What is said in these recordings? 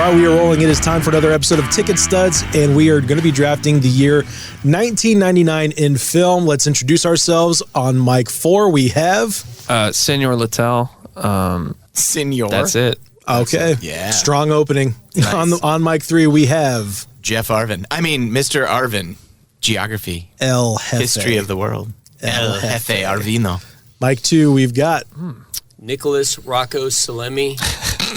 right, we are rolling. It is time for another episode of Ticket Studs, and we are going to be drafting the year 1999 in film. Let's introduce ourselves. On mic 4, we have... Senor Littell. Senor. That's it. Okay. Yeah. Strong opening. Nice. On mic 3, we have... Jeff Arvin. Mr. Arvin. Geography. El Jefe. History of the world. El El Jefe. Jefe Arvino. Mic 2, we've got... Nicholas Rocco Salemi.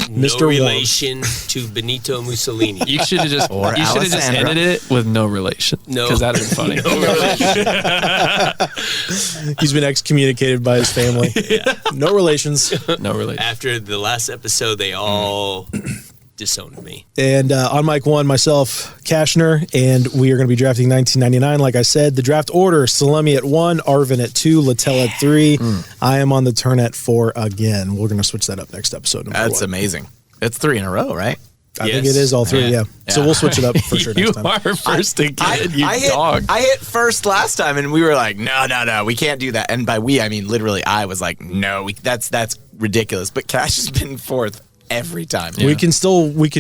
Mr. No Warm. relation to Benito Mussolini. You should have just Or Alessandra. ended it with no relation. No. Because that would have been funny. No relation. He's been excommunicated by his family. No relations. No relation. After the last episode, they all disowned me. And on mic 1, myself, Kashner, and we are going to be drafting 1999. Like I said, the draft order, Salemi at 1, Arvin at 2, Littell at 3. I am on the turn at 4 again. We're going to switch that up next episode. That's one. amazing. It's 3 in a row, right? I think Yes. it is all 3, yeah. So we'll switch it up for sure You next time. are first again, you I dog. hit first last time, and we were like, no, we can't do that. And by we, I mean literally I was like, no, that's ridiculous. But Cash has been fourth every time. We can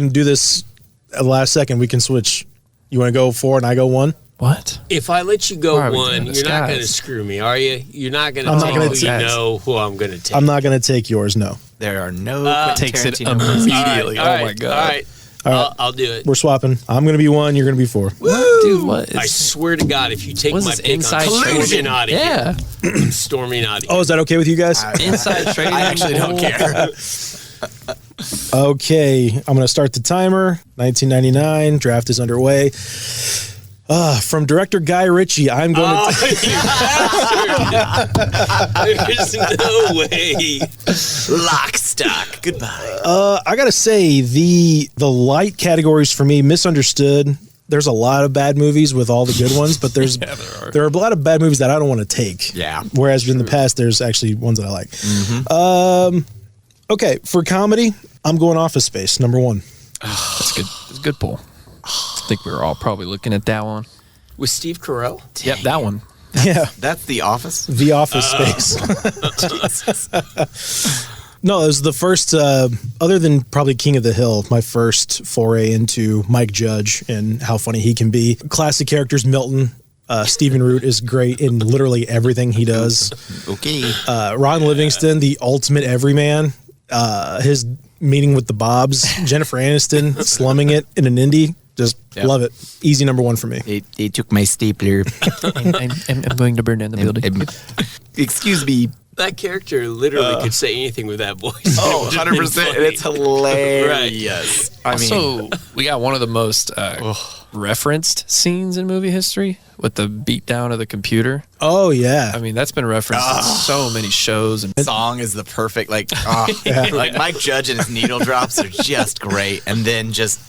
do this at the last second. We can switch. You want to go 4 and I go 1? What? If I let you go Why are we 1, doing you're this, not going to guys? screw me, are you? You're not going I'm to not take gonna who take- you know who I'm going to take. I'm not going to take yours, no. There are no Quentin Takes it Tarantino movies. immediately. All right, Oh my God. All right. I'll do it. We're swapping. I'm going to be 1, you're going to be 4. Dude, what is I swear to God, if you take What's my this pick, I'm inside storming trading? out of here. Yeah. I'm storming out of here. Oh, is that okay with you guys? Inside trading. I actually don't care. Okay, I'm going to start the timer. 1999, draft is underway. From director Guy Ritchie, I'm going to... There's no way. Lock, stock. Goodbye. I got to say, the light categories for me, misunderstood. There's a lot of bad movies with all the good ones, but there are a lot of bad movies that I don't want to take. Yeah. Whereas in the past, there's actually ones that I like. Okay, for comedy, I'm going Office Space, number 1. That's good. That's a good pull. I think we were all probably looking at that one. With Steve Carell? Yep, that one. Yeah, That's The Office. The Office Space. No, it was the first, other than probably King of the Hill, my first foray into Mike Judge and how funny he can be. Classic characters, Milton. Stephen Root is great in literally everything he does. Okay. Ron Livingston, the ultimate everyman. His meeting with the Bobs. Jennifer Aniston slumming it in an indie. Just love it. Easy number 1 for me. They took my stapler. I'm going to burn down the building. Excuse me. That character literally could say anything with that voice. Oh, 100%. It's hilarious. I mean, Also, we got one of the most referenced scenes in movie history with the beatdown of the computer. Oh, yeah. I mean, that's been referenced in so many shows. And song is the perfect, like Mike Judge and his needle drops are just great. And then just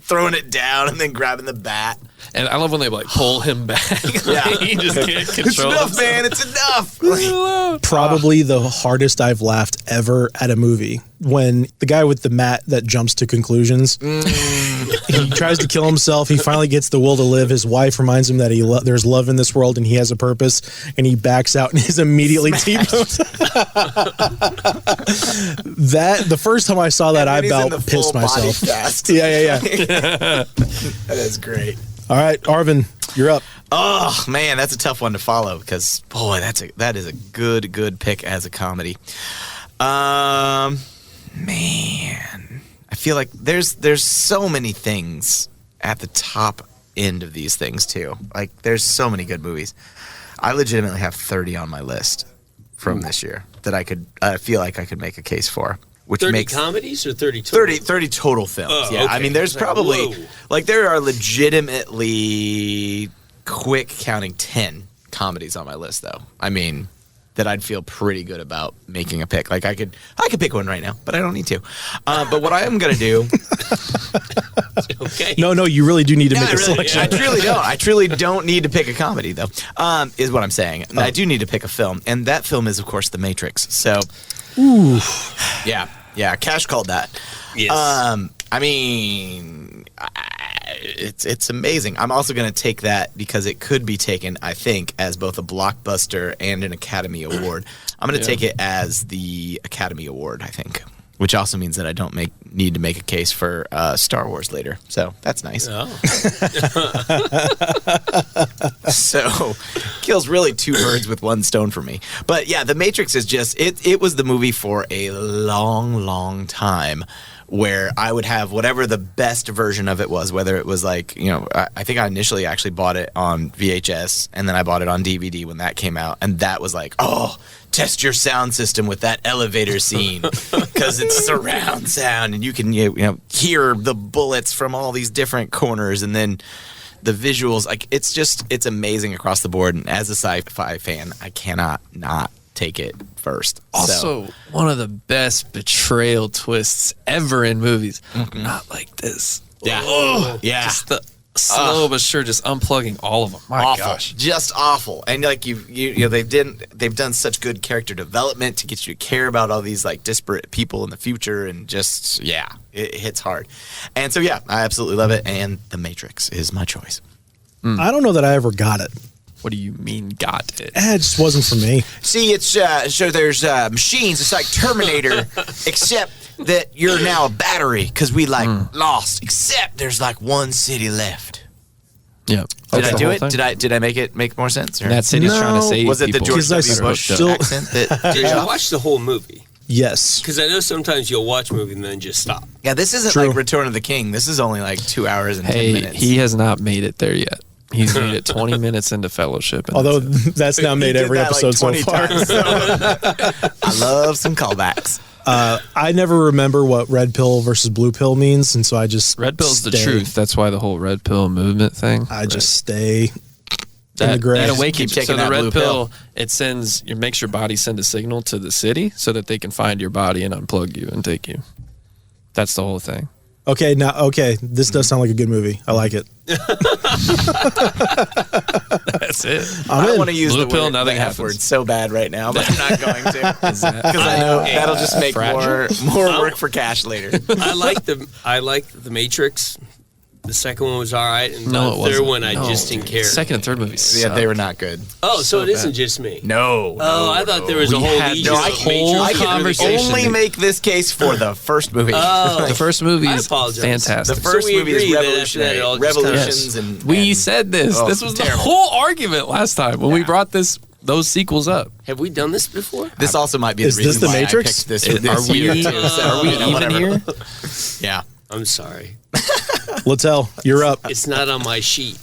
throwing it down and then grabbing the bat. And I love when they like pull him back. Yeah. He just can't It's control enough, himself. man. It's enough. Probably the hardest I've laughed ever at a movie. When the guy with the mat that jumps to conclusions, he tries to kill himself. He finally gets the will to live. His wife reminds him that there's love in this world and he has a purpose. And he backs out and is immediately T-boned. The first time I saw that, I And he's in the about pissed full body myself. cast. Yeah. That is great. All right, Arvin, you're up. Oh man, that's a tough one to follow because boy, that is a good pick as a comedy. Man, I feel like there's so many things at the top end of these things too. Like there's so many good movies. I legitimately have 30 on my list from this year that I feel like I could make a case for. Which 30 makes comedies or 30 total? 30 total films. Oh, yeah, okay. I mean, there's Like, probably whoa. there are legitimately quick counting 10 comedies on my list, though. I mean, that I'd feel pretty good about making a pick. Like I could pick one right now, but I don't need to. But what I am gonna do, Okay. No, you really do need to make a really- selection. I truly don't. I truly don't need to pick a comedy, though. Is what I'm saying. I do need to pick a film, and that film is, of course, The Matrix. So, yeah. Cash called that. Yes. I mean, it's amazing. I'm also going to take that because it could be taken, I think, as both a blockbuster and an Academy Award. I'm going to take it as the Academy Award, I think, which also means that I don't make need to make a case for Star Wars later. So that's nice. Oh. So kills really two birds with one stone for me. But yeah, The Matrix is just it was the movie for a long time where I would have whatever the best version of it was, whether it was like, I think I initially actually bought it on VHS and then I bought it on DVD when that came out, and that was like, oh, test your sound system with that elevator scene because it's surround sound and you can hear the bullets from all these different corners, and then the visuals, like it's amazing across the board. And as a sci-fi fan, I cannot not take it first. Also, one of the best betrayal twists ever in movies. Not like this. Yeah. Oh, Yeah. Just the slow but sure, just unplugging all of them. My awful, gosh. just awful. And like they've done such good character development to get you to care about all these like disparate people in the future, and just it hits hard. And so I absolutely love it. And The Matrix is my choice. I don't know that I ever got it. What do you mean got it? It just wasn't for me. See, it's so there's machines. It's like Terminator, except that you're now a battery because we lost. Except there's like one city left. Yeah. Did I do it? Did I make more sense? Or? That city's trying to save Was it the people. George Because W. I Bush still- accent that Did you watch the whole movie? Yes. Because I know sometimes you'll watch a movie and then just stop. Yeah, this isn't True. like Return of the King. This is only like 2 hours and 10 Hey, minutes. he has not made it there yet. He's made it 20 minutes into Fellowship. And Although that's it. that's now He made did every that, like, episode so 20 far. times, so. I love some callbacks. I never remember what red pill versus blue pill means, and so I just Red pill's the stay. truth. That's why the whole red pill movement thing. I just stay in the that gray. awakens. Keep taking So the that red blue pill, pill. it makes your body send a signal to the city so that they can find your body and unplug you and take you. That's the whole thing. Okay, this does sound like a good movie. I like it. That's it. I want to use Blue the pill, word, nothing the F happens. word so bad right now, but I'm not going to. Is that- Because I know that'll just make fragile? more work for Cash later. I like the Matrix. The second one was all right, and No, it the wasn't. third one I No. just didn't care. Second and third movies. Yeah, they were not good. Oh, so it bad. isn't just me. No. Oh, I thought there was a We whole had legion no, of I Matrix whole I can conversation. only make this case for the first movie. Oh, The first movie I is apologize. fantastic. The first we movie is agree that after that revolutionary. it all just kinda- Revolutions Yes. and we and- said this. Oh, This was terrible. the whole argument last time when we brought those sequels up. Have we done this before? This also might be Is the this reason the why Matrix? I picked this, Are this we year too. So, are we even whatever. here? Yeah. I'm sorry. Littell, you're up. It's not on my sheet.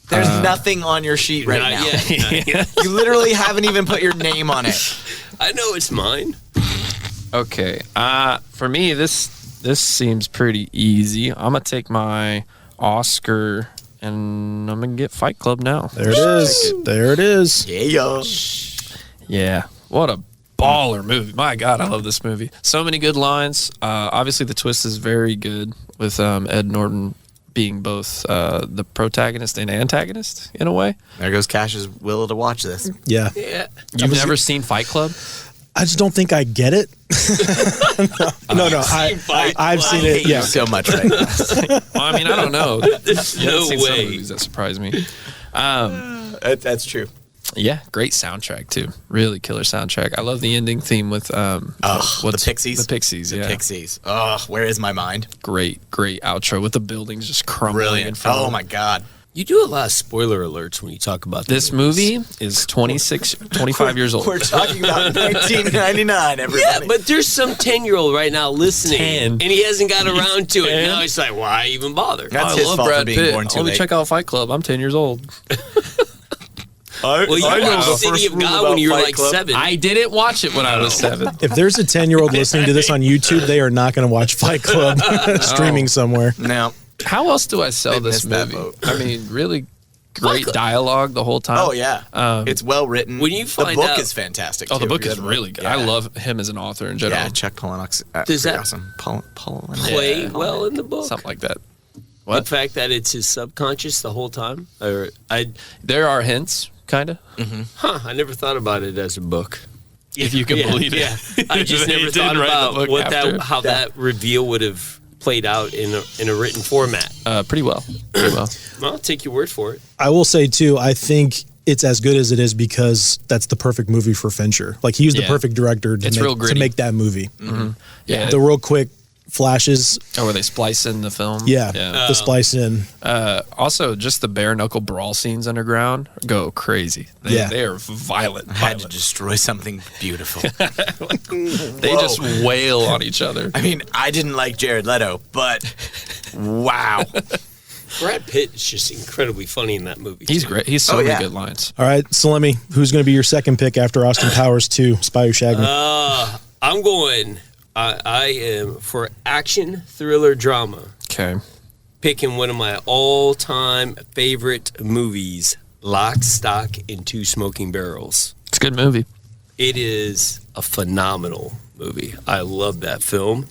There's nothing on your sheet right Not now. yet. Not yet. You literally haven't even put your name on it. I know it's mine. Okay. For me, this seems pretty easy. I'm gonna take my Oscar and I'm gonna get Fight Club now. There it is. There it is. Yeah. Yeah. What a baller movie. My God, I love this movie. So many good lines. Obviously, the twist is very good with Ed Norton being both the protagonist and antagonist in a way. There goes Cash's will to watch this. Yeah. Yeah. You've never seen Fight Club? I just don't think I get it. No. I've seen I it. hate Yeah. you so much right now. Well, I mean, I don't know. There's You haven't no seen some way. movies that surprise me. That's true. Yeah, great soundtrack too. Really killer soundtrack. I love the ending theme with The Pixies. The Pixies, yeah. Pixies. Oh, where is my mind? Great outro with the buildings just crumbling in Brilliant. front of Oh them. my God. You do a lot of spoiler alerts when you talk about This movie is 25 years old. We're talking about 1999, everybody. Yeah, but there's some 10-year-old right now listening, 10. and he hasn't got around to it. 10? Now he's like, why even bother? That's I his love fault for Brad being Pitt. born too Only late. check out Fight Club. I'm 10 years old. Well, you watched City of God when you were like 7. I didn't watch it when I was 7. If there's a 10-year-old listening to this on YouTube, they are not going to watch Fight Club streaming somewhere. No. How else do I sell They this missed that movie? boat. I mean, really great Club. dialogue the whole time. Oh, yeah. it's well written. when you the find book out- is fantastic. Oh, the too. book You is read really good. I love him as an author in general. Yeah, Chuck Palahniuk's Does pretty that- awesome. Paul Play well in the book. Something like that. The What? fact that it's his subconscious the whole time, or There are hints, kind of. I never thought about it as a book. If you can believe it. Yeah, I just He never did thought write the about book what after. how that reveal would have played out in a written format. Pretty well. Pretty well. Well, I'll take your word for it. I will say, too, I think it's as good as it is because that's the perfect movie for Fincher. Like, he was the Yeah. perfect director It's real to gritty. make that movie. Yeah. The real quick flashes. Oh, where they splice in the film? Yeah, the splice in. Also, just the bare knuckle brawl scenes underground go crazy. They are violent. I had to destroy something beautiful. They just wail on each other. I mean, I didn't like Jared Leto, but wow. Brad Pitt is just incredibly funny in that movie. He's too. great. He's so many good lines. All right, Salemi, who's going to be your second pick after Austin Powers 2, Spy Who Shagged Me? I'm going. I am for action thriller drama. Okay. Picking one of my all-time favorite movies, Lock, Stock, and Two Smoking Barrels. It's a good movie. It is a phenomenal movie. I love that film.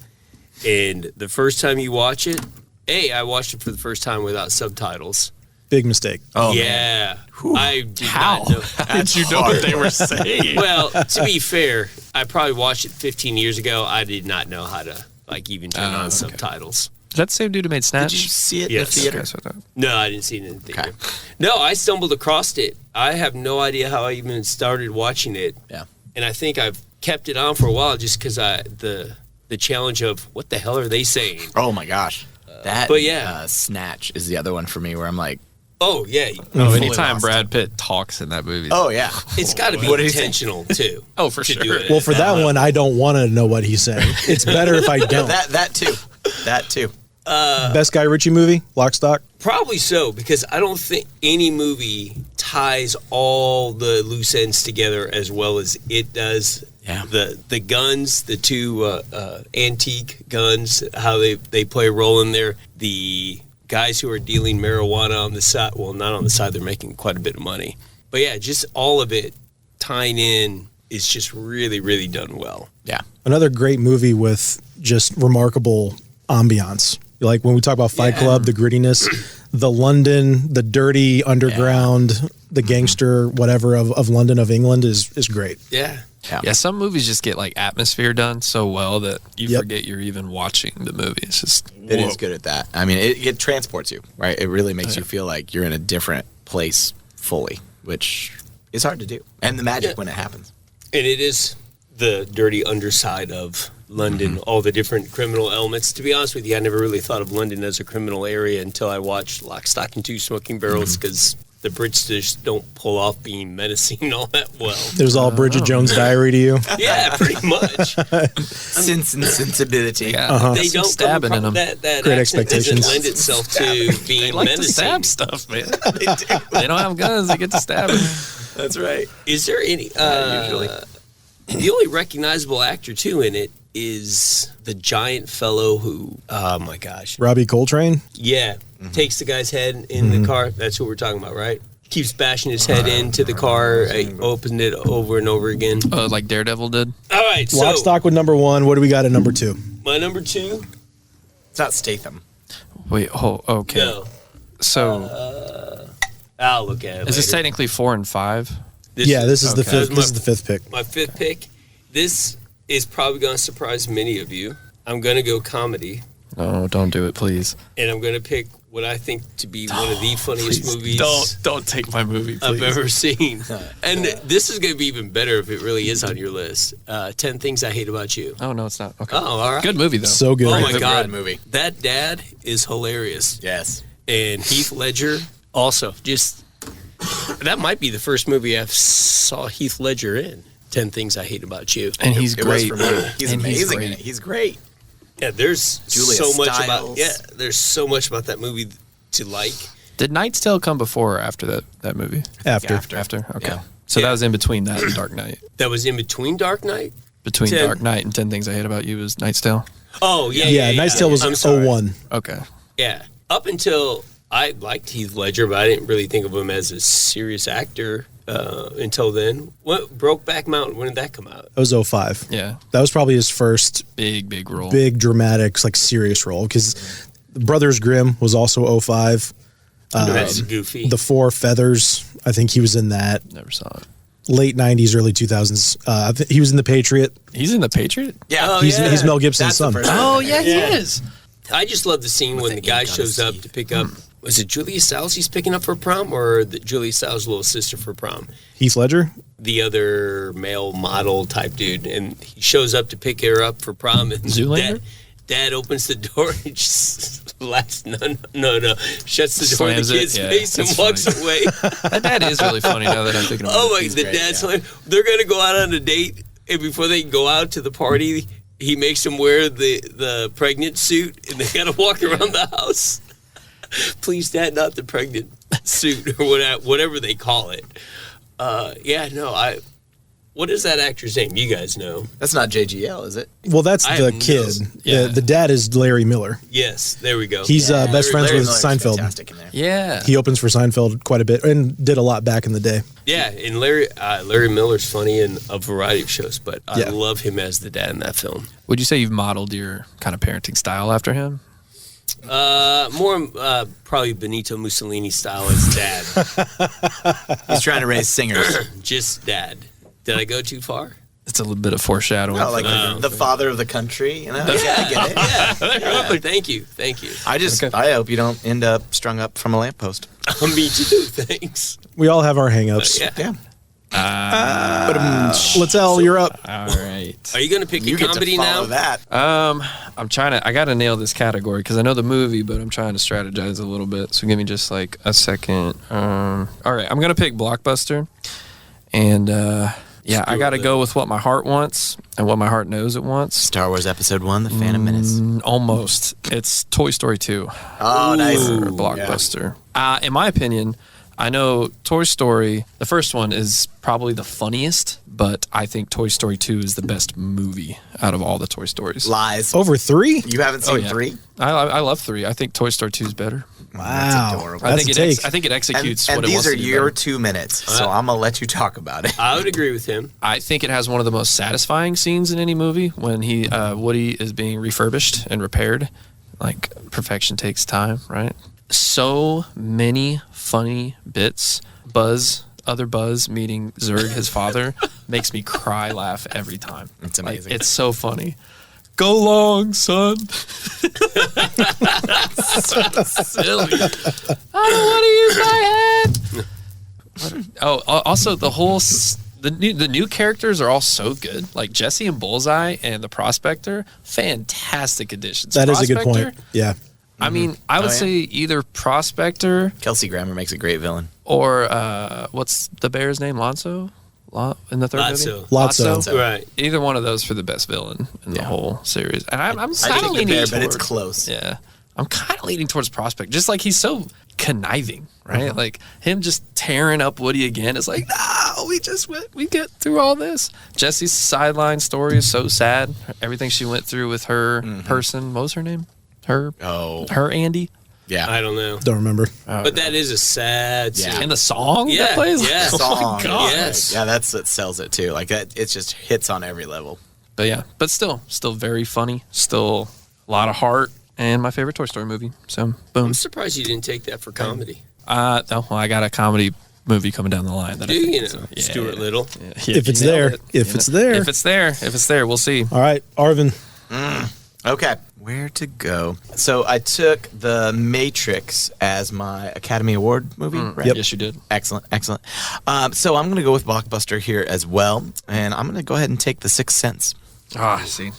And the first time you watch it, I watched it for the first time without subtitles. Big mistake. Oh, yeah. I did How? not know. How did you know what they were saying? Well, to be fair, I probably watched it 15 years ago. I did not know how to even turn on subtitles. Is that the same dude who made Snatch? Did you see it Yes. in the theater? Okay, so that- No, I didn't see it in the theater. Okay. No, I stumbled across it. I have no idea how I even started watching it. Yeah. And I think I've kept it on for a while just because the challenge of what the hell are they saying? Oh my gosh. That but yeah. Snatch is the other one for me where I'm like, Oh, yeah. Oh, fully anytime lost. Brad Pitt talks in that movie. oh yeah. It's got to be What did he say? intentional, too. Oh, for to sure. do it. Well, for that one, I don't want to know what he's saying. It's better if I don't. That too. That too. Best Guy Ritchie movie, Lock, Stock. Probably so, because I don't think any movie ties all the loose ends together as well as it does. Yeah. The guns, the two antique guns, how they play a role in there. The guys who are dealing marijuana on the side, well, not on the side, they're making quite a bit of money. But yeah, just all of it tying in is just really, really done well. Yeah. Another great movie with just remarkable ambiance. Like when we talk about Fight Club, the grittiness, the London, the dirty underground, the gangster, whatever of London, of England is great. Yeah. Yeah, some movies just get like atmosphere done so well that you Yep. forget you're even watching the movie. It's just It is good at that. I mean, it transports you, right? It really makes you feel like you're in a different place fully, which is hard to do. And the magic when it happens. And it is the dirty underside of London, all the different criminal elements. To be honest with you, I never really thought of London as a criminal area until I watched Lock, Stock, and Two Smoking Barrels because the Brits just don't pull off being menacing all that well. There's all Bridget Jones' Diary to you. Yeah, pretty much. Sense and sensibility. yeah, They don't stabbing in them. That Great accent doesn't expectations. lend itself to being They like to menacing. stab stuff, man. They don't have guns. They get to stab it. That's right. Is there any? Usually. The only recognizable actor too in it is the giant fellow who. Oh my gosh! Robbie Coltrane. Yeah, takes the guy's head in the car. That's who we're talking about, right? Keeps bashing his head into the car. Opened it over and over again. Like Daredevil did. All right, so Lock, Stock with number one. What do we got at number two? my number two. It's not Statham. Wait, okay. No, So I'll look at it. is this later. technically 4 and 5? Yeah, this is the Okay. fifth. This is the fifth pick. My fifth pick. This is probably going to surprise many of you. I'm going to go comedy, No, don't do it, please. and I'm going to pick what I think to be one of the funniest movies Don't take my movie, please. I've ever seen. And this is going to be even better if it really is on your list. 10 Things I Hate About You. Oh no, it's not. Okay. Oh, all right. Good movie though. So good. Oh my Good God. movie. That dad is hilarious. Yes. And Heath Ledger also. Just that might be the first movie I saw Heath Ledger in. 10 Things I Hate About You. and he's It was great. for me. He's And amazing great. in it. He's great. Yeah, there's Julia so much Stiles. about there's so much about that movie to like. Did Knight's Tale come before or after that movie? After. After. Okay. Yeah. So Yeah. that was in between that and Dark Knight. That was in between Dark Knight. Between 10 Dark Knight and 10 Things I Hate About You was Knight's Tale. Oh yeah, Yeah, Knight's Tale was I'm sorry. 01. Okay. Yeah, up until I liked Heath Ledger, but I didn't really think of him as a serious actor until then. What Brokeback Mountain? When did that come out? That was 05. Yeah. That was probably his first Big role. big dramatic, like serious role. Because Brothers Grimm was also 05. That's goofy. The Four Feathers, I think he was in that. Never saw it. Late 90s, early 2000s. He was in The Patriot. He's in The Patriot? Yeah. Oh, He's, yeah. he's Mel Gibson's That's the son. first Oh, yeah, he Yeah. is. I just love the scene when the the guy ink on shows his up teeth. to pick up. Was it Julia Stiles he's picking up for prom, or Julia Stiles' little sister for prom? Heath Ledger. The other male model type dude, and he shows up to pick her up for prom. And Zoolander? Dad opens the door and just laughs. No. Shuts the door in the Slams it. kid's Yeah, face and that's walks funny. away. That dad is really funny now that I'm thinking about Oh it. my! The great, dad's yeah. like, they're gonna go out on a date, and before they go out to the party, he makes them wear the pregnant suit, and they gotta walk around the house. Please, Dad, not the pregnant suit or whatever they call it. What is that actor's name? You guys know. That's not JGL, is it? Well, that's I the have no- kid. yeah. The dad is Larry Miller. Yes, there we go. He's best friends Larry with Miller's Seinfeld. Fantastic in there. Yeah. He opens for Seinfeld quite a bit and did a lot back in the day. Yeah, and Larry Miller's funny in a variety of shows, but I Yeah. love him as the dad in that film. Would you say you've modeled your kind of parenting style after him? More probably Benito Mussolini style as dad. He's trying to raise singers. Just dad. Did I go too far? It's a little bit of foreshadowing. No, like the father of the country. You know? Yeah, I get it. Yeah. Thank you. I hope you don't end up strung up from a lamppost. Me too. Thanks. We all have our hangups. Yeah. Yeah. Littell, you're up. All right. Are you going to pick You a get to comedy follow now? that. I got to nail this category because I know the movie, but I'm trying to strategize a little bit. So give me just like a second. All right. I'm going to pick Blockbuster. And I got to go with what my heart wants and what my heart knows it wants. Star Wars Episode 1, The Phantom Menace. Almost. It's Toy Story 2. Oh, nice. For Blockbuster. In my opinion, I know Toy Story, the first one is probably the funniest, but I think Toy Story 2 is the best movie out of all the Toy Stories. Lies. Over 3? You haven't seen yeah. 3? I love 3. I think Toy Story 2 is better. Wow. That's adorable. I That's think a it take. I think it executes And what it these wants are to do your better. 2 minutes, so I'm going to let you talk about it. I would agree with him. I think it has one of the most satisfying scenes in any movie when Woody is being refurbished and repaired. Like, perfection takes time, right? So many funny bits. Other Buzz meeting Zurg, his father, makes me cry, laugh every time. It's amazing. It's so funny. Go long, son. So silly. I don't want to use my head. Also the new characters are all so good. Like Jesse and Bullseye and the Prospector, fantastic additions. That is a good Prospector, point. Yeah. I mean, I would yeah. say either Prospector Kelsey Grammer makes a great villain. or what's the bear's name? Lotso? In the third Lotso. movie? Lotso. Right. Either one of those for the best villain in the whole series. And I'm I kind of think the leaning bear, towards, but it's close. Yeah. I'm kind of leaning towards Prospect. Just like he's so conniving, right? Like him just tearing up Woody again. It's like, no, we get through all this. Jesse's sideline story is so sad. Everything she went through with her person. What was her name? Her Andy. Yeah. I don't know. Don't remember. But that is a sad Yeah. scene. And the song Yeah, that plays? yeah. Oh Song. my God. Yes. Yeah, that's what sells it too. Like that, it just hits on every level. But yeah, but still very funny. Still a lot of heart. And my favorite Toy Story movie. So, boom. I'm surprised you didn't take that for comedy. I got a comedy movie coming down the line. That Do I think you is know? yeah, Stuart yeah. Little. Yeah, If it's you nailed there. it. If You it's know? there. If it's there, we'll see. All right, Arvin. Okay. Where to go? So I took The Matrix as my Academy Award movie. Right? Yep. Yes, you did. Excellent. So I'm going to go with Blockbuster here as well. And I'm going to go ahead and take The Sixth Sense. Ah, see,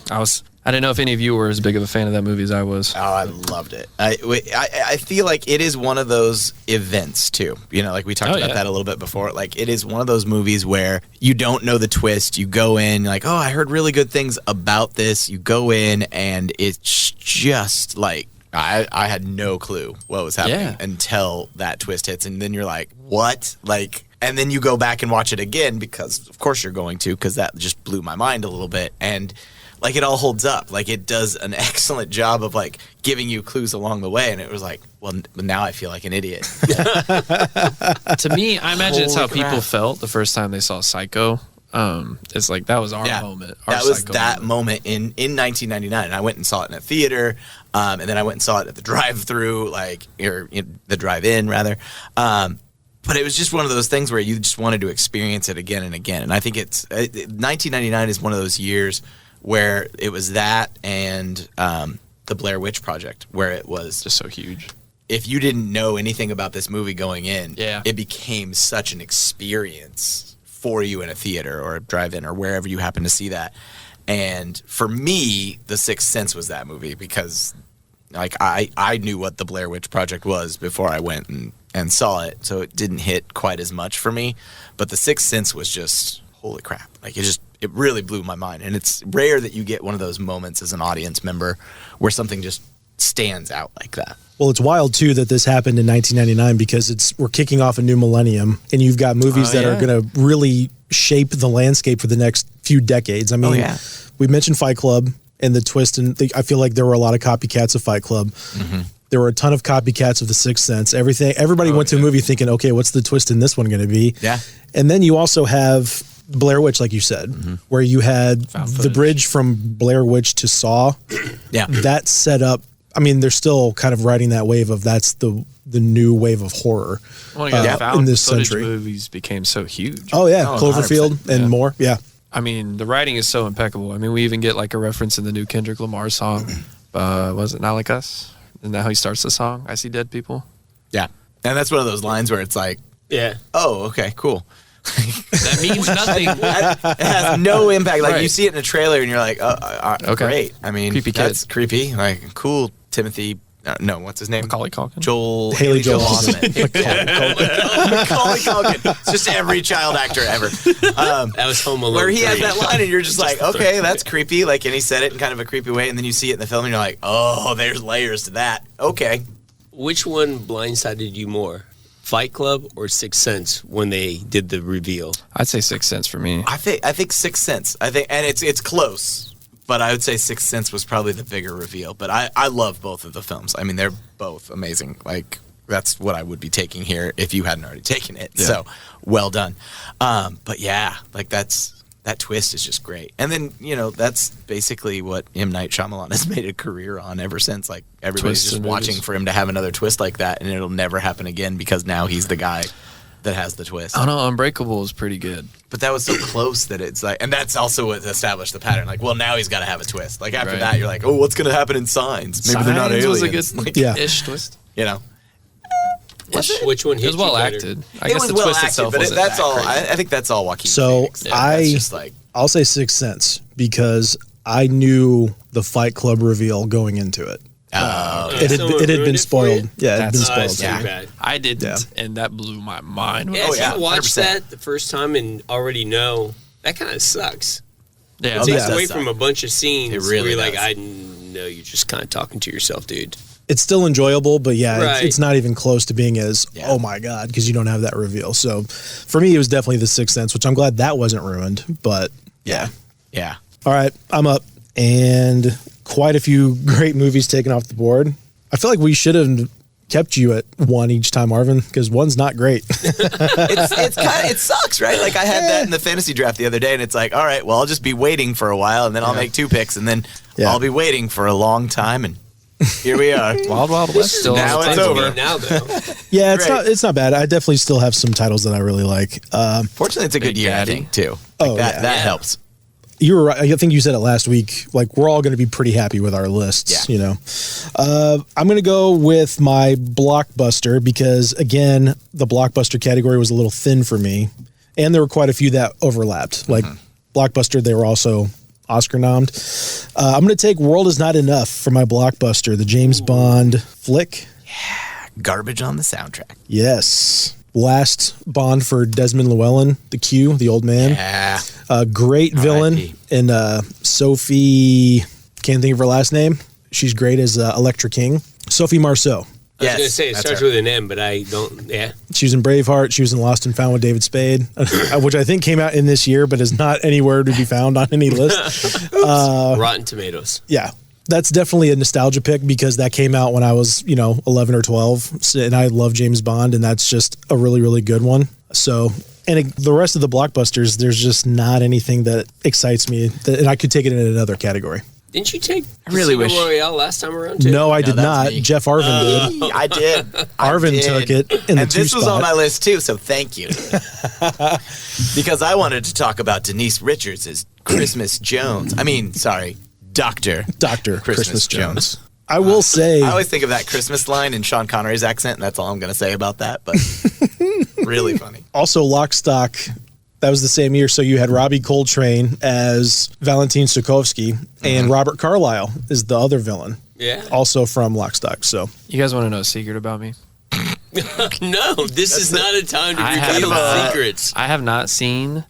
I didn't know if any of you were as big of a fan of that movie as I was. Oh, I loved it. I feel like it is one of those events too. You know, like we talked Oh, about yeah. that a little bit before. Like it is one of those movies where you don't know the twist. You go in, you're like, oh, I heard really good things about this. You go in, and it's just like I had no clue what was happening Yeah. until that twist hits, and then you're like, what? Like, and then you go back and watch it again because, of course, you're going to, because that just blew my mind a little bit, and. Like it all holds up. Like it does an excellent job of like giving you clues along the way. And it was like, well, now I feel like an idiot. To me, I imagine it's how Holy crap. people felt the first time they saw Psycho. It's like that was our moment. Our That was Psycho that moment in 1999. And I went and saw it in a theater. And then I went and saw it at the drive-through, the drive-in rather. But it was just one of those things where you just wanted to experience it again and again. And I think 1999 is one of those years where it was that and the Blair Witch Project, where it was just so huge. if you didn't know anything about this movie going in, Yeah. it became such an experience for you in a theater or a drive-in or wherever you happen to see that. And for me, The Sixth Sense was that movie because like I knew what the Blair Witch Project was before I went and saw it, so it didn't hit quite as much for me. But The Sixth Sense was just holy crap. Like it really blew my mind. And it's rare that you get one of those moments as an audience member where something just stands out like that. Well, it's wild too that this happened in 1999 because we're kicking off a new millennium, and you've got movies that are going to really shape the landscape for the next few decades. I mean, we mentioned Fight Club and the twist, and I feel like there were a lot of copycats of Fight Club. Mm-hmm. There were a ton of copycats of The Sixth Sense. Everybody went to a movie thinking, okay, what's the twist in this one going to be? Yeah. And then you also have Blair Witch, like you said, where you had the bridge from Blair Witch to Saw. Yeah. That set up. I mean, they're still kind of riding that wave of that's the new wave of horror found in this footage century. movies became so huge. Oh yeah, Oh, Cloverfield 100%. and more. Yeah. I mean, the writing is so impeccable. I mean, we even get like a reference in the new Kendrick Lamar song. Was it Not Like Us? Isn't that how he starts the song? I see dead people. Yeah. And that's one of those lines where it's like, Yeah. oh, okay, cool. That means nothing. It has no impact. Like Right. you see it in a trailer and you're like, Okay. great. I mean, Creepy kid. that's creepy. Like, cool. Timothy, no, what's his name? Macaulay Culkin. Haley Joel Osment. Macaulay Culkin. It's just every child actor ever. That was Home Alone. Where he has 3. that line and you're just like, okay, that's creepy. Like, and he said it in kind of a creepy way. And then you see it in the film and you're like, oh, there's layers to that. Okay. Which one blindsided you more? Fight Club or Sixth Sense when they did the reveal? I'd say Sixth Sense for me. I think Sixth Sense. I think, and it's close. But I would say Sixth Sense was probably the bigger reveal. But I love both of the films. I mean, they're both amazing. Like, that's what I would be taking here if you hadn't already taken it. Yeah. So, well done. But yeah, like that twist is just great. And then, that's basically what M. Night Shyamalan has made a career on ever since. Like, everybody's Twists just in watching movies. for him to have another twist like that. And it'll never happen again because now he's the guy that has the twist. I don't know. Unbreakable is pretty good. But that was so close that it's like, and that's also what established the pattern. Like, well, now he's got to have a twist. Like after Right. that, you're like, oh, what's going to happen in Signs? Maybe they're not Signs aliens. was a good Like, Yeah. ish twist. you know, Which one hit It was well you better? acted. I it guess was the well twist acted, itself but wasn't that's that all. crazy. I think that's all Joaquin So Phoenix. I- That's just like, I'll say Sixth Sense because I knew the Fight Club reveal going into it. It Someone had ruined been it for spoiled. you? Yeah, it had been That's spoiled. That's too Yeah. bad. I didn't, Yeah. and that blew my mind. Yeah, Oh, if yeah, you watch 100%. that the first time and already know, that kind of sucks. Yeah, It Oh, takes yeah. away Does from suck. a bunch of scenes It really where you're like, does. I know you're just kind of talking to yourself, dude. It's still enjoyable, but yeah, Right. it's not even close to being as, Yeah. oh my God, because you don't have that reveal. So for me, it was definitely The Sixth Sense, which I'm glad that wasn't ruined. But yeah. all right, I'm up. And quite a few great movies taken off the board. I feel like we should have kept you at one each time, Arvin, because one's not great. It's kind of, it sucks, right? Like I had that in the fantasy draft the other day, and it's like, all right, well, I'll just be waiting for a while, and then I'll make 2 picks, and then Yeah. I'll be waiting for a long time, and here we are. Wild Wild West still Now has it's tons of over. me. Now, though. Yeah, it's Great. not bad. I definitely still have some titles that I really like. Fortunately, it's a good Big year, I Daddy. think, too. Like Oh, that yeah. that Yeah. helps. You were right. I think you said it last week. Like, we're all going to be pretty happy with our lists, Yeah. you know. I'm going to go with my blockbuster because, again, the blockbuster category was a little thin for me. And there were quite a few that overlapped. Like, blockbuster, they were also Oscar nommed. I'm going to take World Is Not Enough for my blockbuster, the James Bond flick. Garbage on the soundtrack. Yes. Last Bond for Desmond Llewellyn, the Q, the old man. Yeah. Great villain R.I.P. and Sophie, can't think of her last name. She's great as Electra King. Sophie Marceau. I was Yes, going to say it that's starts her. with an M, but I don't. Yeah. She was in Braveheart. She was in Lost and Found with David Spade, which I think came out in this year, but is not anywhere to be found on any list. Rotten Tomatoes. Yeah. That's definitely a nostalgia pick because that came out when I was, 11 or 12. And I love James Bond, and that's just a really, really good one. So, the rest of the blockbusters, there's just not anything that excites me. And I could take it in another category. Didn't you take really Casino wish- Royale last time around, too? No, I did that's not. me. Jeff Arvin did. I did. Arvin took it in the and two this was on spot. my list too, so thank you. Because I wanted to talk about Denise Richards as Christmas Jones. Dr. Christmas Jones. I will say, I always think of that Christmas line in Sean Connery's accent, and that's all I'm going to say about that, but really funny. also Lock, Stock, That was the same year. So you had Robbie Coltrane as Valentin Stokowski, and Robert Carlyle is the other villain, Yeah. also from Lock, Stock. So You guys want to know a secret about me? No, this is not a time to I have, reveal uh, secrets. I have not seen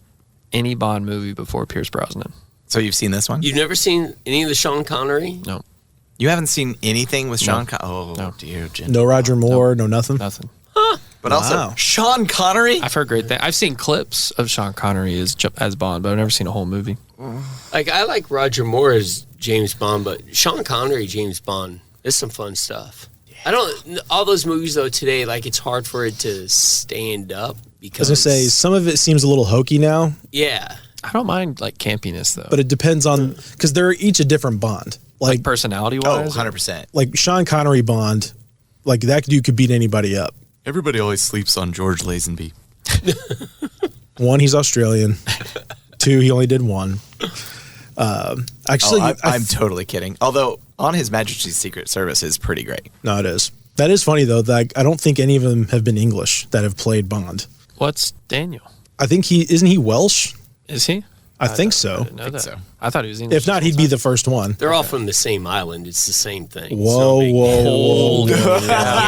any Bond movie before Pierce Brosnan. So you've seen this one? You've never seen any of the Sean Connery? No, You haven't seen anything with Sean No. Oh, No. dear. Jim. no Roger Moore, no nothing. nothing. But also, Wow. Sean Connery? I've heard great things. I've seen clips of Sean Connery as Bond, but I've never seen a whole movie. Like, I like Roger Moore as James Bond, but Sean Connery, James Bond, is some fun stuff. I don't, all those movies though today, like it's hard for it to stand up I because. was going to say, some of it seems a little hokey now, Yeah. I don't mind like campiness though, but it depends on, because they're each a different Bond. like personality Oh, wise. 100%. Like Sean Connery Bond, like that dude could beat anybody up. Everybody always sleeps on George Lazenby. 1, he's Australian. 2, he only did 1. Actually, I'm totally kidding. Although, On His Majesty's Secret Service is pretty great. no, it is. That is funny though. That I don't think any of them have been English that have played Bond. What's Daniel? I think isn't he Welsh? Is he? I think so. didn't know that. so. I thought he was English. If not, he'd be the first one. They're all from the same island. It's the same thing. Whoa, So whoa, whoa.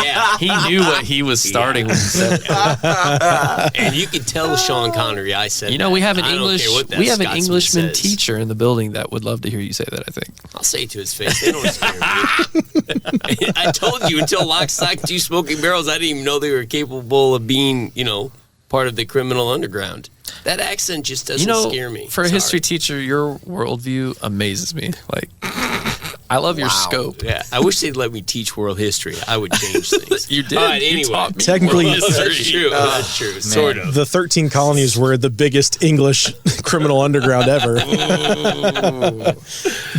Yeah. He knew what he was starting when he said that. And you can tell Sean Connery I said You know, we have an that. I don't English care what that we have an Scotsman Englishman says. teacher in the building that would love to hear you say that, I think. I'll say it to his face. They don't scare me. I told you until Lock, Stock, 2 Smoking Barrels, I didn't even know they were capable of being, part of the criminal underground. That accent just doesn't scare me. For a Sorry. history teacher, your worldview amazes me. Like, I love your scope. Yeah, I wish they'd let me teach world history. I would change things. You did. All right, You anyway. taught me Technically- world history. That's true. That's true. Sort of. The 13 colonies were the biggest English criminal underground ever.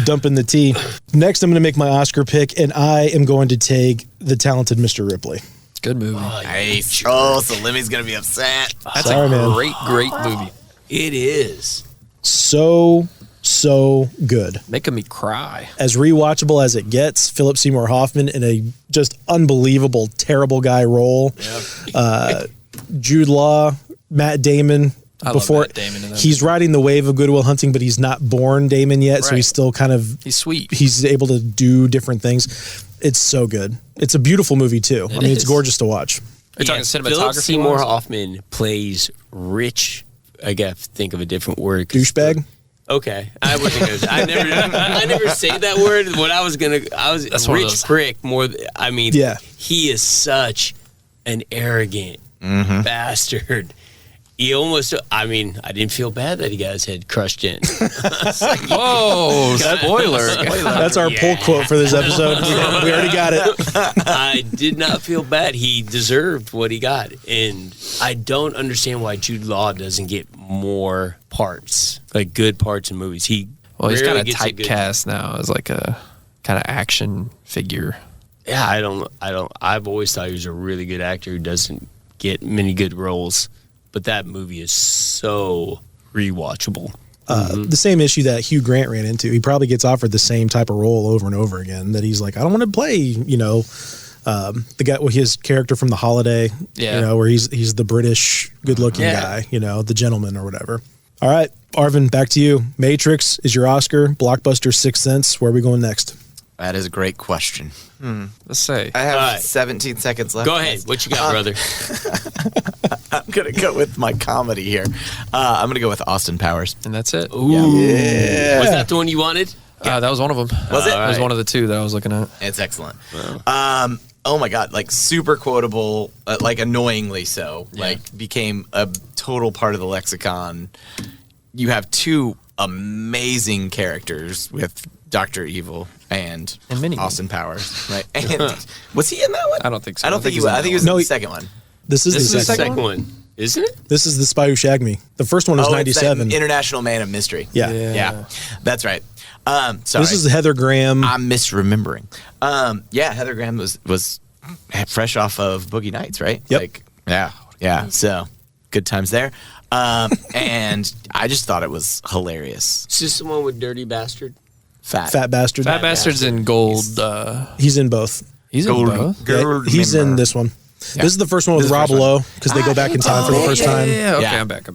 Dumping the tea. Next, I'm going to make my Oscar pick, and I am going to take The Talented Mr. Ripley. Good movie. Nice. Oh, so Limmy's going to be upset. That's Sorry, a man. great movie. It is. So good. Making me cry. As rewatchable as it gets, Philip Seymour Hoffman in a just unbelievable, terrible guy role. Jude Law, Matt Damon. I love Matt Damon in that He's riding the wave of Good Will Hunting, but he's not born Damon yet, so Right. he's still kind of He's sweet. he's able to do different things. It's so good. It's a beautiful movie too. I mean, it's is. gorgeous to watch. Are you talking Philip cinematography? Seymour wise? Hoffman plays rich. I got to think of a different word. 'cause- Douchebag. Okay, I wasn't gonna. I never say that word. What I was That's one of rich those- prick. Yeah. He is such an arrogant bastard. He almost. I didn't feel bad that he got his head crushed in. Whoa, spoiler. That's our pull quote for this episode. We already got it. I did not feel bad. He deserved what he got, and I don't understand why Jude Law doesn't get more parts, like good parts in movies. He's Well, he's kind of gets a good- typecast now as like a kind of action figure. Yeah, I don't. I've always thought he was a really good actor who doesn't get many good roles, but that movie is so rewatchable. The same issue that Hugh Grant ran into. He probably gets offered the same type of role over and over again. That he's like, I don't want to play. The guy, his character from The Holiday. Yeah. Where he's the British good-looking Yeah. guy. The gentleman or whatever. All right, Arvin, back to you. Matrix is your Oscar. Blockbuster, Sixth Sense. Where are we going next? That is a great question. Let's say. I have All right. 17 seconds left. Go ahead. What you got, brother? I'm going to go with my comedy here. I'm going to go with Austin Powers. And that's it. Yeah. Was that the one you wanted? That was one of them. Was it? It was Alright. one of the two that I was looking at. It's excellent. Oh my God, like super quotable, like annoyingly so. Like became a total part of the lexicon. You have 2 amazing characters with Dr. Evil and Mini-Me. Austin Powers, right? And was he in that one? I don't think so. I don't think he was. I think he was No, in the he- second one. This is This the is second Second one. one, isn't it? This is The Spy Who Shagged Me. The first one was Oh, it's that 97. International Man of Mystery. Yeah. Yeah, that's right. Sorry. This is Heather Graham. I'm misremembering. Heather Graham was fresh off of Boogie Nights, right? Yep. Like, yeah. So good times there. And I just thought it was hilarious. Is this the one with Dirty Bastard? Fat Bastard. Fat Bastard's in gold. He's in both. He's in both. Yeah, he's in this one. Yeah. This is the first one with This is the Rob first one. Lowe because they go back in time for the first time. Yeah. Okay, Yeah. I'm back.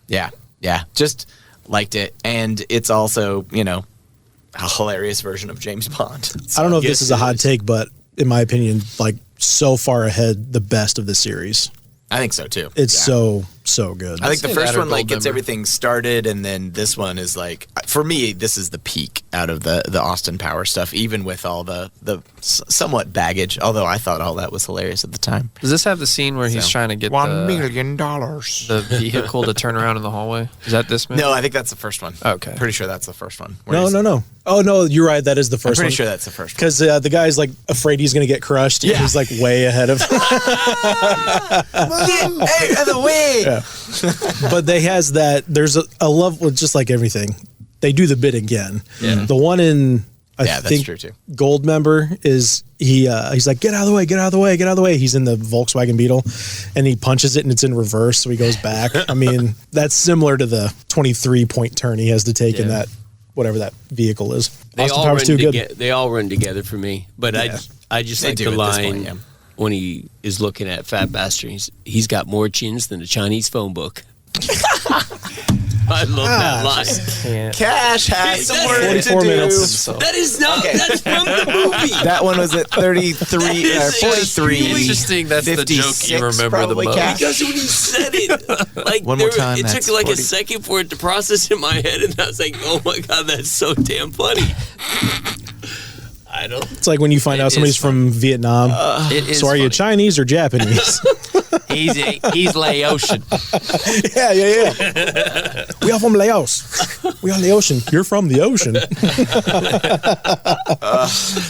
Yeah, yeah, just liked it, and it's also a hilarious version of James Bond. I don't know if Yes, this is a it hot is. take, but in my opinion, like so far ahead, the best of the series. I think so too. It's Yeah. so good. I think the say first that or one like gets Goldmember. everything started, and then this one is like, for me, this is the peak out of the Austin Powers stuff, even with all the somewhat baggage. Although I thought all that was hilarious at the time. Does this have the scene where he's So, trying to get $1 the million. the vehicle to turn around in the hallway? Is that this movie? No, I think that's the first one. Okay. Pretty sure that's the first one. where he's- No. Oh no, you're right. That is the I'm first pretty one. sure that's the first one. Because the guy's like afraid he's gonna get crushed. And Yeah. he's like way ahead of. Hey, out of the way! But they has that. There's a love with just like everything. They do the bit again. Yeah. The one in I Yeah, that's think true, too. Goldmember is he's like get out of the way, get out of the way, get out of the way. He's in the Volkswagen Beetle, and he punches it and it's in reverse, so he goes back. I mean, that's similar to the 23-point turn he has to take in Yeah. that whatever that vehicle is. They Austin all Powers run too good. together. They all run together for me. But Yeah. I just They like do the at this line point, yeah. when he is looking at Fat Bastard. He's got more chins than a Chinese phone book. I love that line. Can't. Cash has some That's work to 44 do. minutes. So, That is not. Okay. That's from the movie. That one was at 33 That is 43. interesting. That's the joke you 56 remember the probably, most. Cash. Because when he said it, like One more time, it that's took like 40. a second for it to process in my head, and I was like, "Oh my god, that's so damn funny." I don't. It's like when you find It out somebody's is from Vietnam. It is So are you funny. Chinese or Japanese? He's Laotian. yeah. We are from Laos. We are Laotian. You're from the ocean.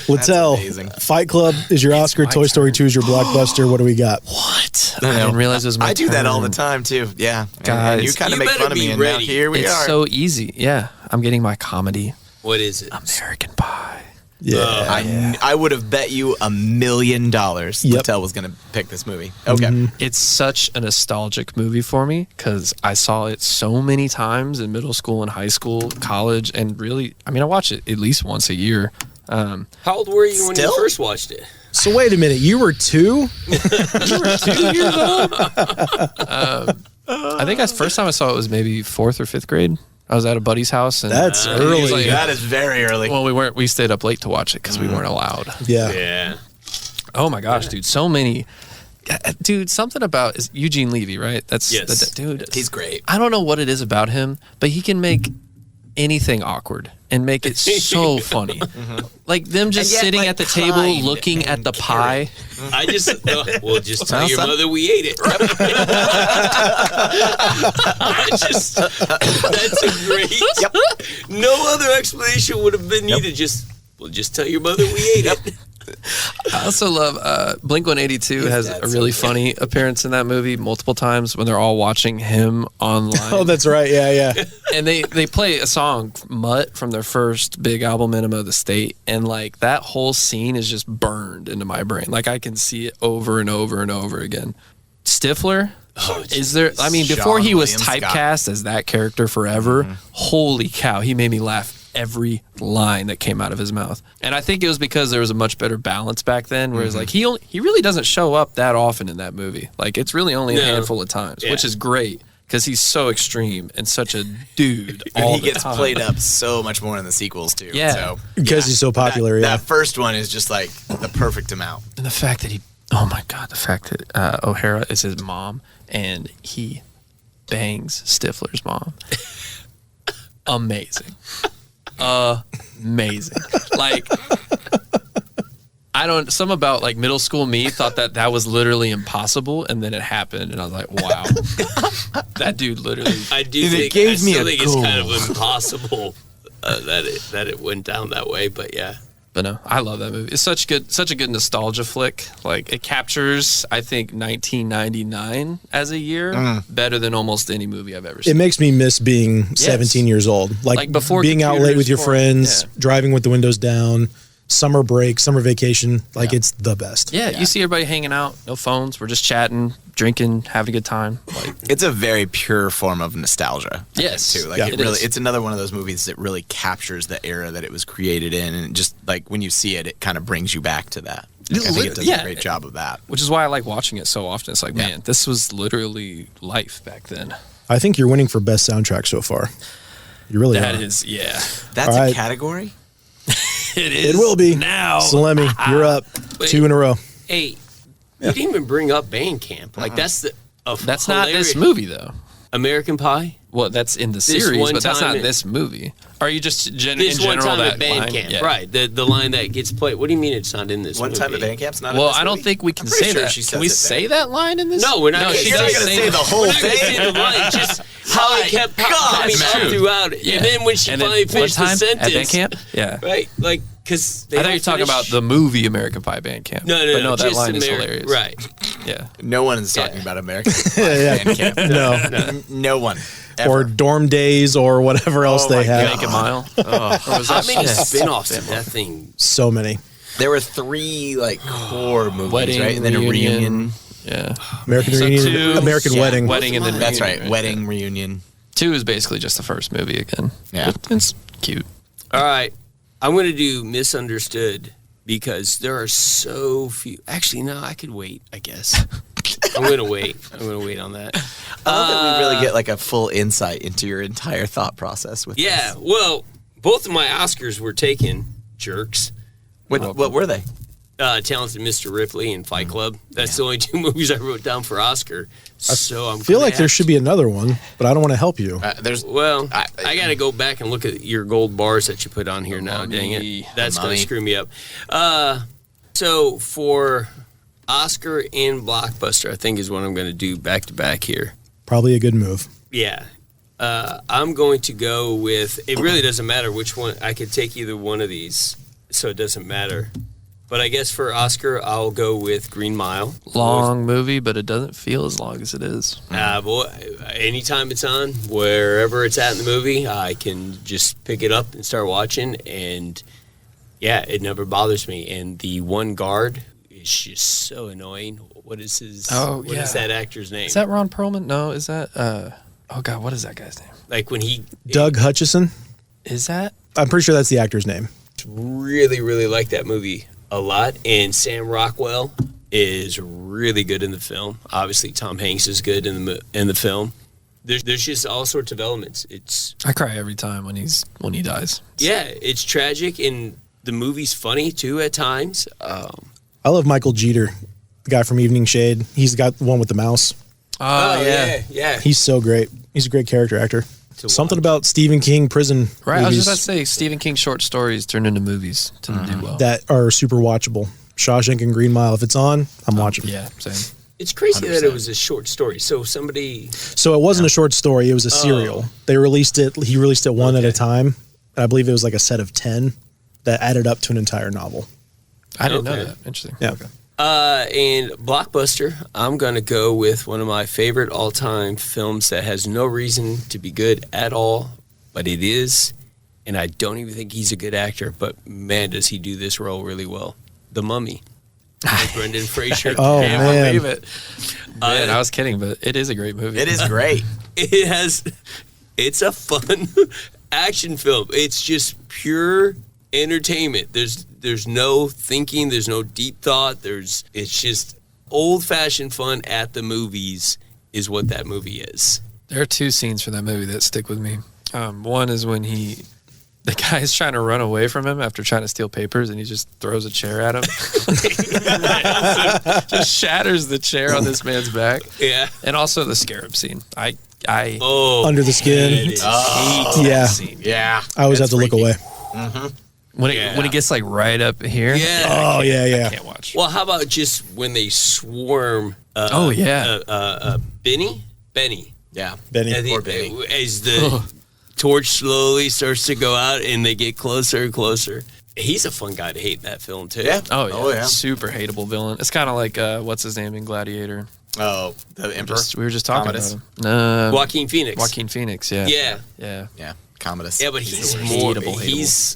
Littell, amazing. Fight Club is your Oscar. my Toy Story 2 is your blockbuster. What do we got? What? I I know. didn't realize it was my I do that all the turn. time too. Yeah, Guys. and you kind You of make better fun of me, be and now ready. here we It's are. so easy. Yeah, I'm getting my comedy. What is it? American Pie. Yeah. I would have bet you $1 million Yep. Littell was going to pick this movie. Okay. It's such a nostalgic movie for me because I saw it so many times in middle school and high school, college, and really, I mean, I watch it at least once a year. How old were you when Still? you first watched it? So wait a minute. You were 2? I think first time I saw it was maybe 4th or 5th grade. I was at a buddy's house, and That's he early. was like- That is very early. well, we stayed up late to watch it because we weren't allowed. Yeah. Yeah. Oh my gosh, dude, so many. Dude, something about is Eugene Levy, right? That's Yes. dude. He's great. I don't know what it is about him, but he can make anything awkward and make it so funny. Like them just And yet, sitting like, at the table kind looking at and the pie. I just well, just tell Well, your son. mother we ate it. That's a great. Yep. No other explanation would have been needed. Just tell your mother we ate it. I also love Blink 182 has a dad's really so funny appearance in that movie multiple times when they're all watching him online. Oh, that's right. Yeah. And they play a song, Mutt, from their first big album, Enema of the State. And like that whole scene is just burned into my brain. Like I can see it over and over and over again. Stifler, is there, I mean, before Sean he was William Scott. typecast as that character forever, holy cow, he made me laugh every line that came out of his mouth. And I think it was because there was a much better balance back then, whereas like he really doesn't show up that often in that movie. Like it's really only a No. handful of times, Yeah. which is great. Because he's so extreme and such a dude And all he the gets time. played up so much more in the sequels too. Yeah. So, Because he's so popular, That, yeah. that first one is just like the perfect amount. And the fact that oh my God, the fact that O'Hara is his mom and he bangs Stifler's mom. Amazing. Amazing. Like, some about like middle school me thought that was literally impossible, and then it happened, and I was like, wow. That dude literally. I do And it think gave I me still a think it's kind of cool. impossible that it went down that way. But yeah. But no, I love that movie. It's such a good nostalgia flick. Like it captures, I think, 1999 as a year better than almost any movie I've ever It seen. makes me miss being 17 years old. Like, before being out late with your computers, friends, driving with the windows down, summer break, summer vacation. Like it's the best. Yeah, you see everybody hanging out, no phones. We're just chatting, drinking, having a good time. Like, It's a very pure form of nostalgia. I Yes. think, too. Like Yeah. it It really, is. it's another one of those movies that really captures the era that it was created in, and just like when you see it, it kind of brings you back to that. Like, I think it does Yeah. a great job of that. which is why I like watching it so often. It's like, Yeah. man, this was literally life back then. I think you're winning for best soundtrack so far. You really That are. is, yeah. That's All right. a category? It is. It will be. now. Salemi, you're up. Wait. 2 in a row. Hey, you didn't even bring up Bandcamp. Like that's the That's not this movie, though. American Pie. Well, that's in the series, one but that's time not it- this movie. Are you just in This one general time that at band line? camp, Yeah. right? The line that gets played. What do you mean it's not in this One movie? time at band camp's not in Well, this I don't movie? think we can I'm pretty say sure that. she Can says we it say there. that line in this? No, we're not. No, gonna she You're not does gonna say say that. the whole We're not gonna thing. say the line. Just how it kept coming That's up true. throughout it, Yeah. and then when she And then finally one finished the time sentence, at band camp, yeah. right? Like because I thought you were talking about the movie American Pie Band Camp. No, but no, that just line is Ameri- hilarious. Right. Yeah. No one is talking Yeah. about American Yeah. band camp. No. No one. Ever. Or Dorm Days or whatever else Oh they my have. Make a Mile. Or was How that many shit. spin-offs did that thing? So many. There were 3 like core movies, Wedding, right? And then a reunion. Yeah. American So Reunion, 2, American Wedding. Wedding and then That's reunion, right. Wedding, reunion. 2 is basically just the first movie again. Yeah. It's cute. All right, I'm going to do Misunderstood because there are so few. Actually, no, I could wait. I guess I'm going to wait. I'm going to wait on that. I love that we really get like a full insight into your entire thought process with Yeah, this. well, both of my Oscars were taken, jerks. What were they? Talented Mr. Ripley and Fight Club. That's the only 2 movies I wrote down for Oscar. So I'm I feel like there should be another one, but I don't want to help you. There's Well, I got to go back and look at your gold bars that you put on here now. Dang Mummy. it, that's going Mummy. to screw me up. So for Oscar and Blockbuster, I think is what I'm going to do back to back here. Probably a good move. Yeah. I'm going to go with, it really doesn't matter which one. I could take either one of these, so it doesn't matter. But I guess for Oscar, I'll go with Green Mile. Long movie, but it doesn't feel as long as it is. Boy, anytime it's on, wherever it's at in the movie, I can just pick it up and start watching. And yeah, it never bothers me. And the one guard is just so annoying. What is his? Oh, what yeah. is that actor's name? Is that Ron Perlman? No, is that oh god, what is that guy's name? Like when he Doug Hutchison. Is that I'm pretty sure that's the actor's name. really, really like that movie a lot. And Sam Rockwell is really good in the film. Obviously, Tom Hanks is good in the film. There's just all sorts of elements. It's I cry every time when he dies. yeah, it's tragic and the movie's funny too at times. I love Michael Jeter, the guy from Evening Shade. He's got the one with the mouse. Oh, yeah. He's so great. He's a great character actor. To Something watch. about Stephen King prison Right, I was movies just about to say Stephen King short stories turned into movies to do well. that are super watchable. Shawshank and Green Mile. If it's on, I'm watching. Yeah, same. It's crazy that it 100%. was a short story. So somebody, So it wasn't a short story. It was a serial. They released it. He released it one at a time. And I believe it was like a set of 10 that added up to an entire novel. I didn't know Okay. that. Interesting. Yeah. Okay. and Blockbuster, I'm gonna go with one of my favorite all-time films that has no reason to be good at all, but it is, and I don't even think he's a good actor. But man, does he do this role really well? The Mummy, with Brendan Fraser. Oh, Can't man. believe it. Man, I was kidding, but it is a great movie. It is great. It's a fun action film. It's just pure entertainment. There's no thinking, there's no deep thought. It's just old-fashioned fun at the movies is what that movie is. There are 2 scenes from that movie that stick with me. One is when the guy's trying to run away from him after trying to steal papers, and he just throws a chair at him. Just shatters the chair on this man's back. Yeah. And also the scarab scene. I Oh, Under the skin. hate that Yeah. scene. Yeah. I always have to look away. when Yeah. it gets like right up here. Yeah. Oh, yeah, yeah. Can't watch. Well, how about just when they swarm? Oh, yeah. Benny. Yeah. Benny. Poor Benny. As the torch slowly starts to go out and they get closer and closer. He's a fun guy to hate in that film too. Yeah. Oh yeah. Oh, yeah. Super hateable villain. It's kind of like what's his name in Gladiator. Oh, the Emperor. We were just talking Commodus. about him. No, Joaquin Phoenix. Joaquin Phoenix. Yeah. Yeah. Yeah. Commodus. Yeah, but he's the more. worst. Hateable.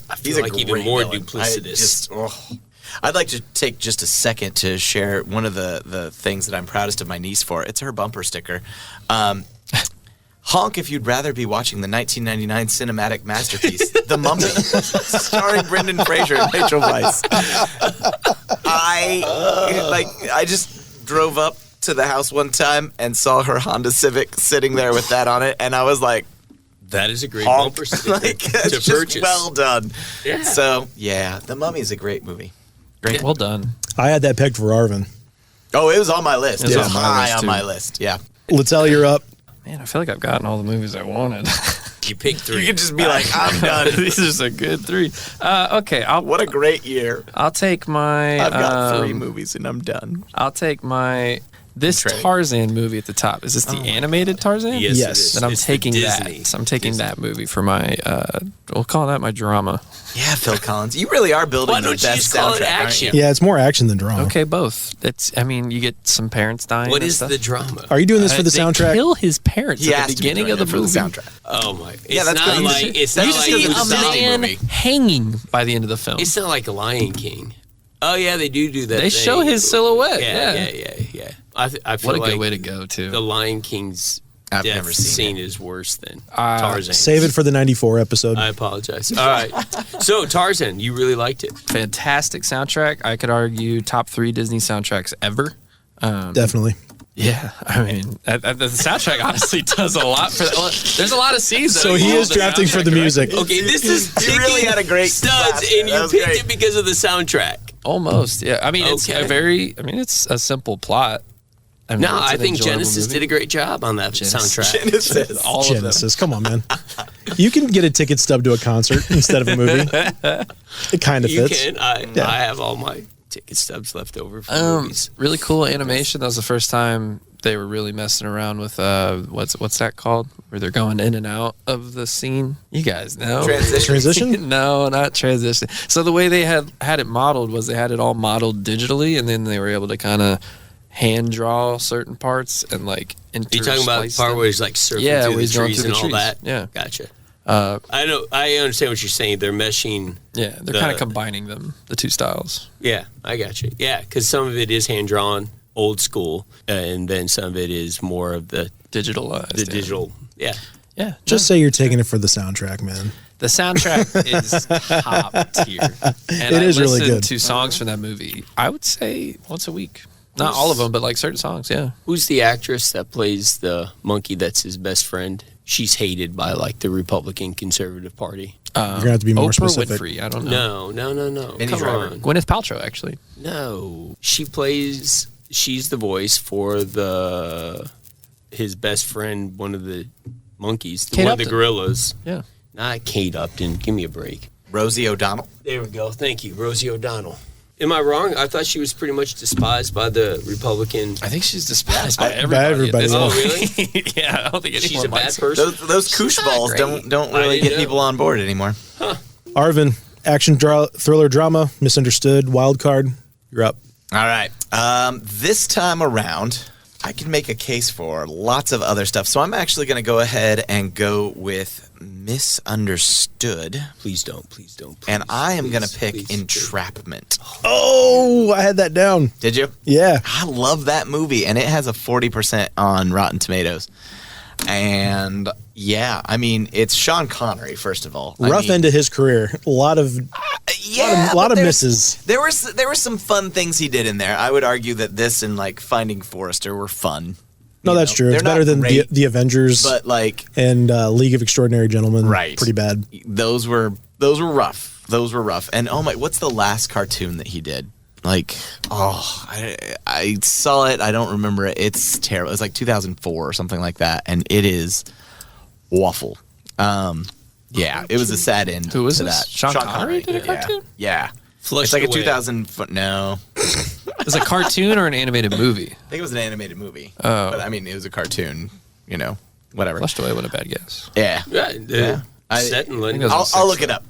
I feel He's a like even great more villain. duplicitous. I'd like to take just a second to share one of the things that I'm proudest of my niece for. It's her bumper sticker. Honk if you'd rather be watching the 1999 cinematic masterpiece, The Mummy, starring Brendan Fraser and Rachel Weisz. I just drove up to the house one time and saw her Honda Civic sitting there with that on it, and I was like, That is a great bumper sticker like, to it's just purchase. well done. Yeah. So, yeah, The Mummy is a great movie. Great. Well done. I had that pegged for Arvin. Oh, it was on my list. It was It was on my high list, on too. my list. Yeah. Littell, you're up. Man, I feel like I've gotten all the movies I wanted. You pick 3. You could just be like, I'm done. These are a good 3. Okay, What a great year. I'll take my. I've got 3 movies and I'm done. I'll take my. This Trey. Tarzan movie at the top. Is this the animated Tarzan? Yes, Yes. it is. Then I'm It's the taking Disney. that. So I'm taking that movie for my. We'll call that my drama. Yeah, Phil Collins. You really are building Why the don't you best just call it soundtrack, aren't action? you? Yeah, it's more action than drama. Okay, both. It's. I mean, you get some parents dying. What and is stuff. the drama? Are you doing this for the They soundtrack? kill his parents He at has the to be beginning doing of the it movie. for the soundtrack. Oh my! It's Yeah, that's not good. like it's not You like see See it's a a Disney man movie. hanging by the end of the film. It's not like Lion King. Oh yeah, they do that. They thing. show his silhouette. Yeah. I feel What a like good way to go, too. the Lion King's I've death never seen scene it. is worse than Tarzan. Save it for the 94 episode. I apologize. All right. So Tarzan, you really liked it. Fantastic soundtrack. I could argue top 3 Disney soundtracks ever. Definitely. Yeah, I mean, the soundtrack honestly does a lot for that. There's a lot of scenes. So he is drafting for the music. Okay, this is You really picking had a great studs, class there. and That you was picked great. it because of the soundtrack. Almost, yeah. I mean, it's Okay. a very. I mean, it's a simple plot. I mean, No, it's I an think enjoyable Genesis movie. did a great job on that soundtrack. Genesis. All of them. Genesis. Come on, man. You can get a ticket stub to a concert instead of a movie. It kind of You fits. can. I have all my ticket stubs left over for movies. Really cool animation. That was the first time they were really messing around with what's that called? Where they're going in and out of the scene. You guys know. Transition? No, not transition. So the way they had it modeled was they had it all modeled digitally, and then they were able to kind of hand draw certain parts and like Are you talking about the intersplice part them. where he's like surfing Yeah, through where the he's going trees through and the all trees. that? Yeah. Gotcha. I know. I understand what you're saying. They're meshing. Yeah, they're kind of combining them, the two styles. Yeah, I got you. Yeah, because some of it is hand drawn, old school, and then some of it is more of the Digitalized. digital. Yeah. Yeah. Just say you're taking it for the soundtrack, man. The soundtrack is top tier. And It I is really listen good. to songs from that movie, I would say once a week. Not all of them, but like certain songs, yeah. Who's the actress that plays the monkey that's his best friend? She's hated by like the Republican Conservative Party. You're going to have to be more Oprah specific. Winfrey, I don't know. No. Minnie Come Driver. on. Gwyneth Paltrow, actually. No. She's the voice for his best friend, one of the monkeys, Kate one of the Upton. gorillas. Yeah. Not Kate Upton. Give me a break. Rosie O'Donnell. There we go. Thank you, Rosie O'Donnell. Am I wrong? I thought she was pretty much despised by the Republican. I think she's despised by by everybody. at everybody, this yeah. Oh, point. really? Yeah, I don't think She's anyone a bad likes her. person. Those koosh balls great. don't I really didn't get know. people on board anymore. Arvin, action, thriller, drama, misunderstood, wild card. You're up. All right. This time around, I can make a case for lots of other stuff. So I'm actually going to go ahead and go with Misunderstood. Please don't. Please. And I am going to Please, pick please, Entrapment. Oh, I had that down. Did you? Yeah. I love that movie, and it has a 40% on Rotten Tomatoes. And yeah, I mean, it's Sean Connery, first of all. Rough end of his career. A lot of Yeah, lot but of there's- misses. There were some fun things he did in there. I would argue that this and like Finding Forrester were fun. No, You that's know, true. It's they're not better than great, the Avengers but like and League of Extraordinary Gentlemen. Right. Pretty bad. those were rough. Those were rough. And oh my, what's the last cartoon that he did? Like, I saw it. I don't remember it. It's terrible. It was like 2004 or something like that, and it is awful. Yeah, it was a sad end. Who was to this? that. Sean Connery did a Yeah. cartoon? Yeah. Flushed It's like a away. 2000. No, Is it a cartoon or an animated movie? I think it was an animated movie. Oh. But I mean, it was a cartoon. You know, whatever. Flushed Away, what a bad guess. Yeah. Yeah. Set and think it was- I'll look it up.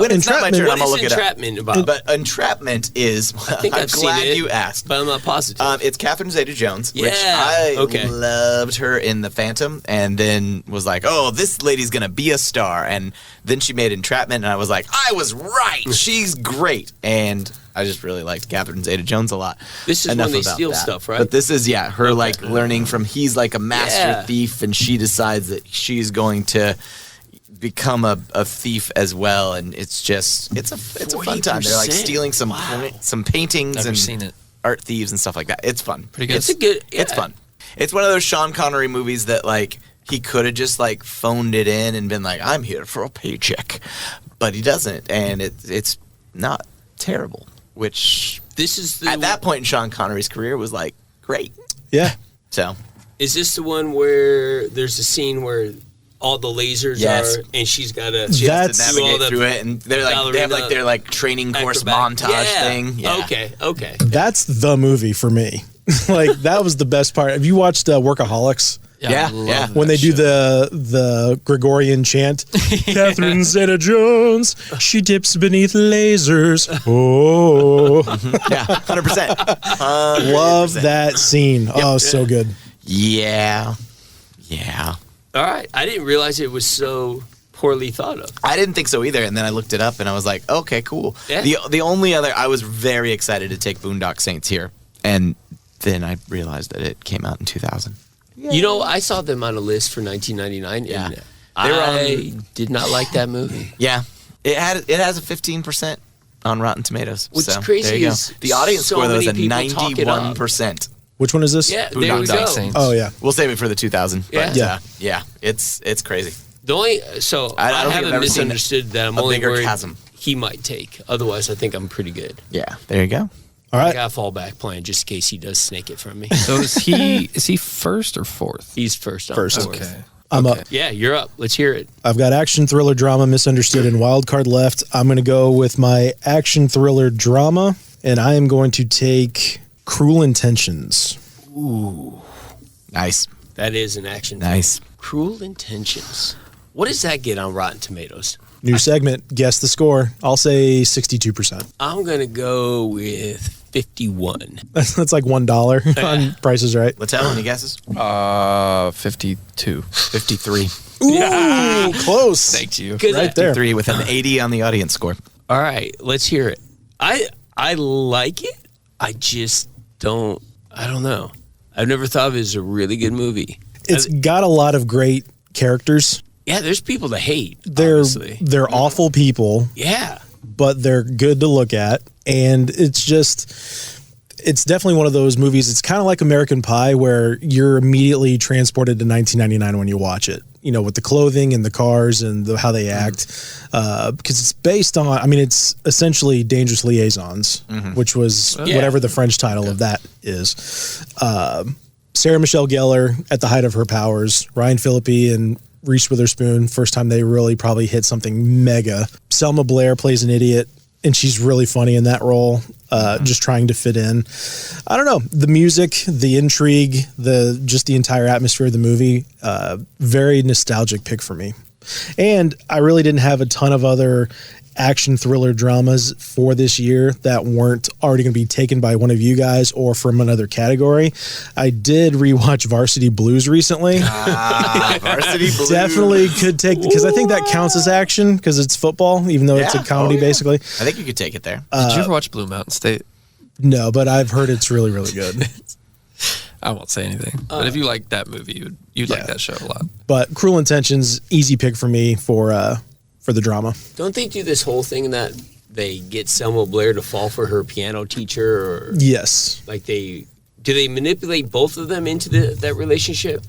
When it's not my Entrapment- turn, What I'm gonna is look it up. Entrapment about? But Entrapment is. I think I'm I've seen glad it, you asked. but I'm not positive. It's Catherine Zeta-Jones, which Yeah, I okay. loved her in The Phantom, and then was like, oh, this lady's gonna be a star. And then she made Entrapment, and I was like, I was right. She's great. And I just really liked Catherine Zeta-Jones a lot. This is Enough when they about steal that. stuff, right? But this is, her like learning from, he's like a master Yeah. thief, and she decides that she's going to become a thief as well, and it's a fun time. They're like 40%. stealing some paintings Never and seen it. art thieves and stuff like that. It's fun. Pretty good. It's a good. It's fun. It's one of those Sean Connery movies that like he could have just like phoned it in and been like, I'm here for a paycheck, but he doesn't, and it's not terrible. Which This is at that point in Sean Connery's career was like great. Yeah. So Is this the one where there's a scene where all the lasers Yes. are, and she's got to she has That's- to do all navigate the through it, and they have like their like training course acrobat- montage thing. Yeah. Okay. That's the movie for me. Like that was the best part. Have you watched Workaholics? Yeah, I love yeah. that When they do show. the Gregorian chant, Catherine Zeta-Jones, she dips beneath lasers. Oh, Yeah, 100%. love that scene. Oh, so good. Yeah. All right. I didn't realize it was so poorly thought of. I didn't think so either, and then I looked it up, and I was like, okay, cool. Yeah. The only other, I was very excited to take Boondock Saints here, and then I realized that it came out in 2000. You know, I saw them on a list for 1999, Yeah. and They were I did not like that movie. Yeah, it has a 15% on Rotten Tomatoes. What's so, crazy there you go. is The audience so score though is a many people talk it up. 91%. Which one is this? Yeah, there Boondock we go. Saints. Oh yeah. We'll save it for the 2000. But, Yeah. Yeah. it's crazy. The only so I don't I think I've haven't ever seen misunderstood that. I'm a only bigger worried chasm. he might take. Otherwise, I think I'm pretty good. Yeah, there you go. All I right. got a fallback plan just in case he does snake it from me. So is he first or fourth? He's first. On First. the board. Okay. I'm up. Yeah, you're up. Let's hear it. I've got action, thriller, drama, misunderstood, and wild card left. I'm going to go with my action, thriller, drama, and I am going to take Cruel Intentions. Nice. That is an action. Nice. Cruel Intentions. What does that get on Rotten Tomatoes? New segment. Guess the score. I'll say 62%. I'm gonna go with 51. That's like $1 on Prices Right. Littell, any guesses? 52. 53. Ooh, close. Thank you. Good. Right there. 3 with an 80 on the audience score. All right, let's hear it. I like it. I just don't. I don't know. I've never thought of it as a really good movie. It's got a lot of great characters. Yeah, there's people to hate. They're obviously. awful people, Yeah. but they're good to look at, and it's definitely one of those movies. It's kind of like American Pie, where you're immediately transported to 1999 when you watch it. You know, with the clothing and the cars and how they act, because it's based on. I mean, it's essentially Dangerous Liaisons, which was Yeah. whatever the French title of that is. Sarah Michelle Gellar at the height of her powers, Ryan Phillippe and Reese Witherspoon, first time they really probably hit something mega. Selma Blair plays an idiot, and she's really funny in that role, just trying to fit in. I don't know. The music, the intrigue, just the entire atmosphere of the movie, very nostalgic pick for me. And I really didn't have a ton of other action thriller dramas for this year that weren't already going to be taken by one of you guys or from another category. I did rewatch Varsity Blues recently. Varsity Blues. Definitely could take, because I think that counts as action because it's football, even though it's a Yeah. comedy Oh, yeah. basically. I think you could take it there. Did you ever watch Blue Mountain State? No, but I've heard it's really, really good. I won't say anything. But if you like that movie, you'd like that show a lot. But Cruel Intentions, easy pick for me for the drama. Don't they do this whole thing that they get Selma Blair to fall for her piano teacher, or Yes. like do they manipulate both of them into that relationship?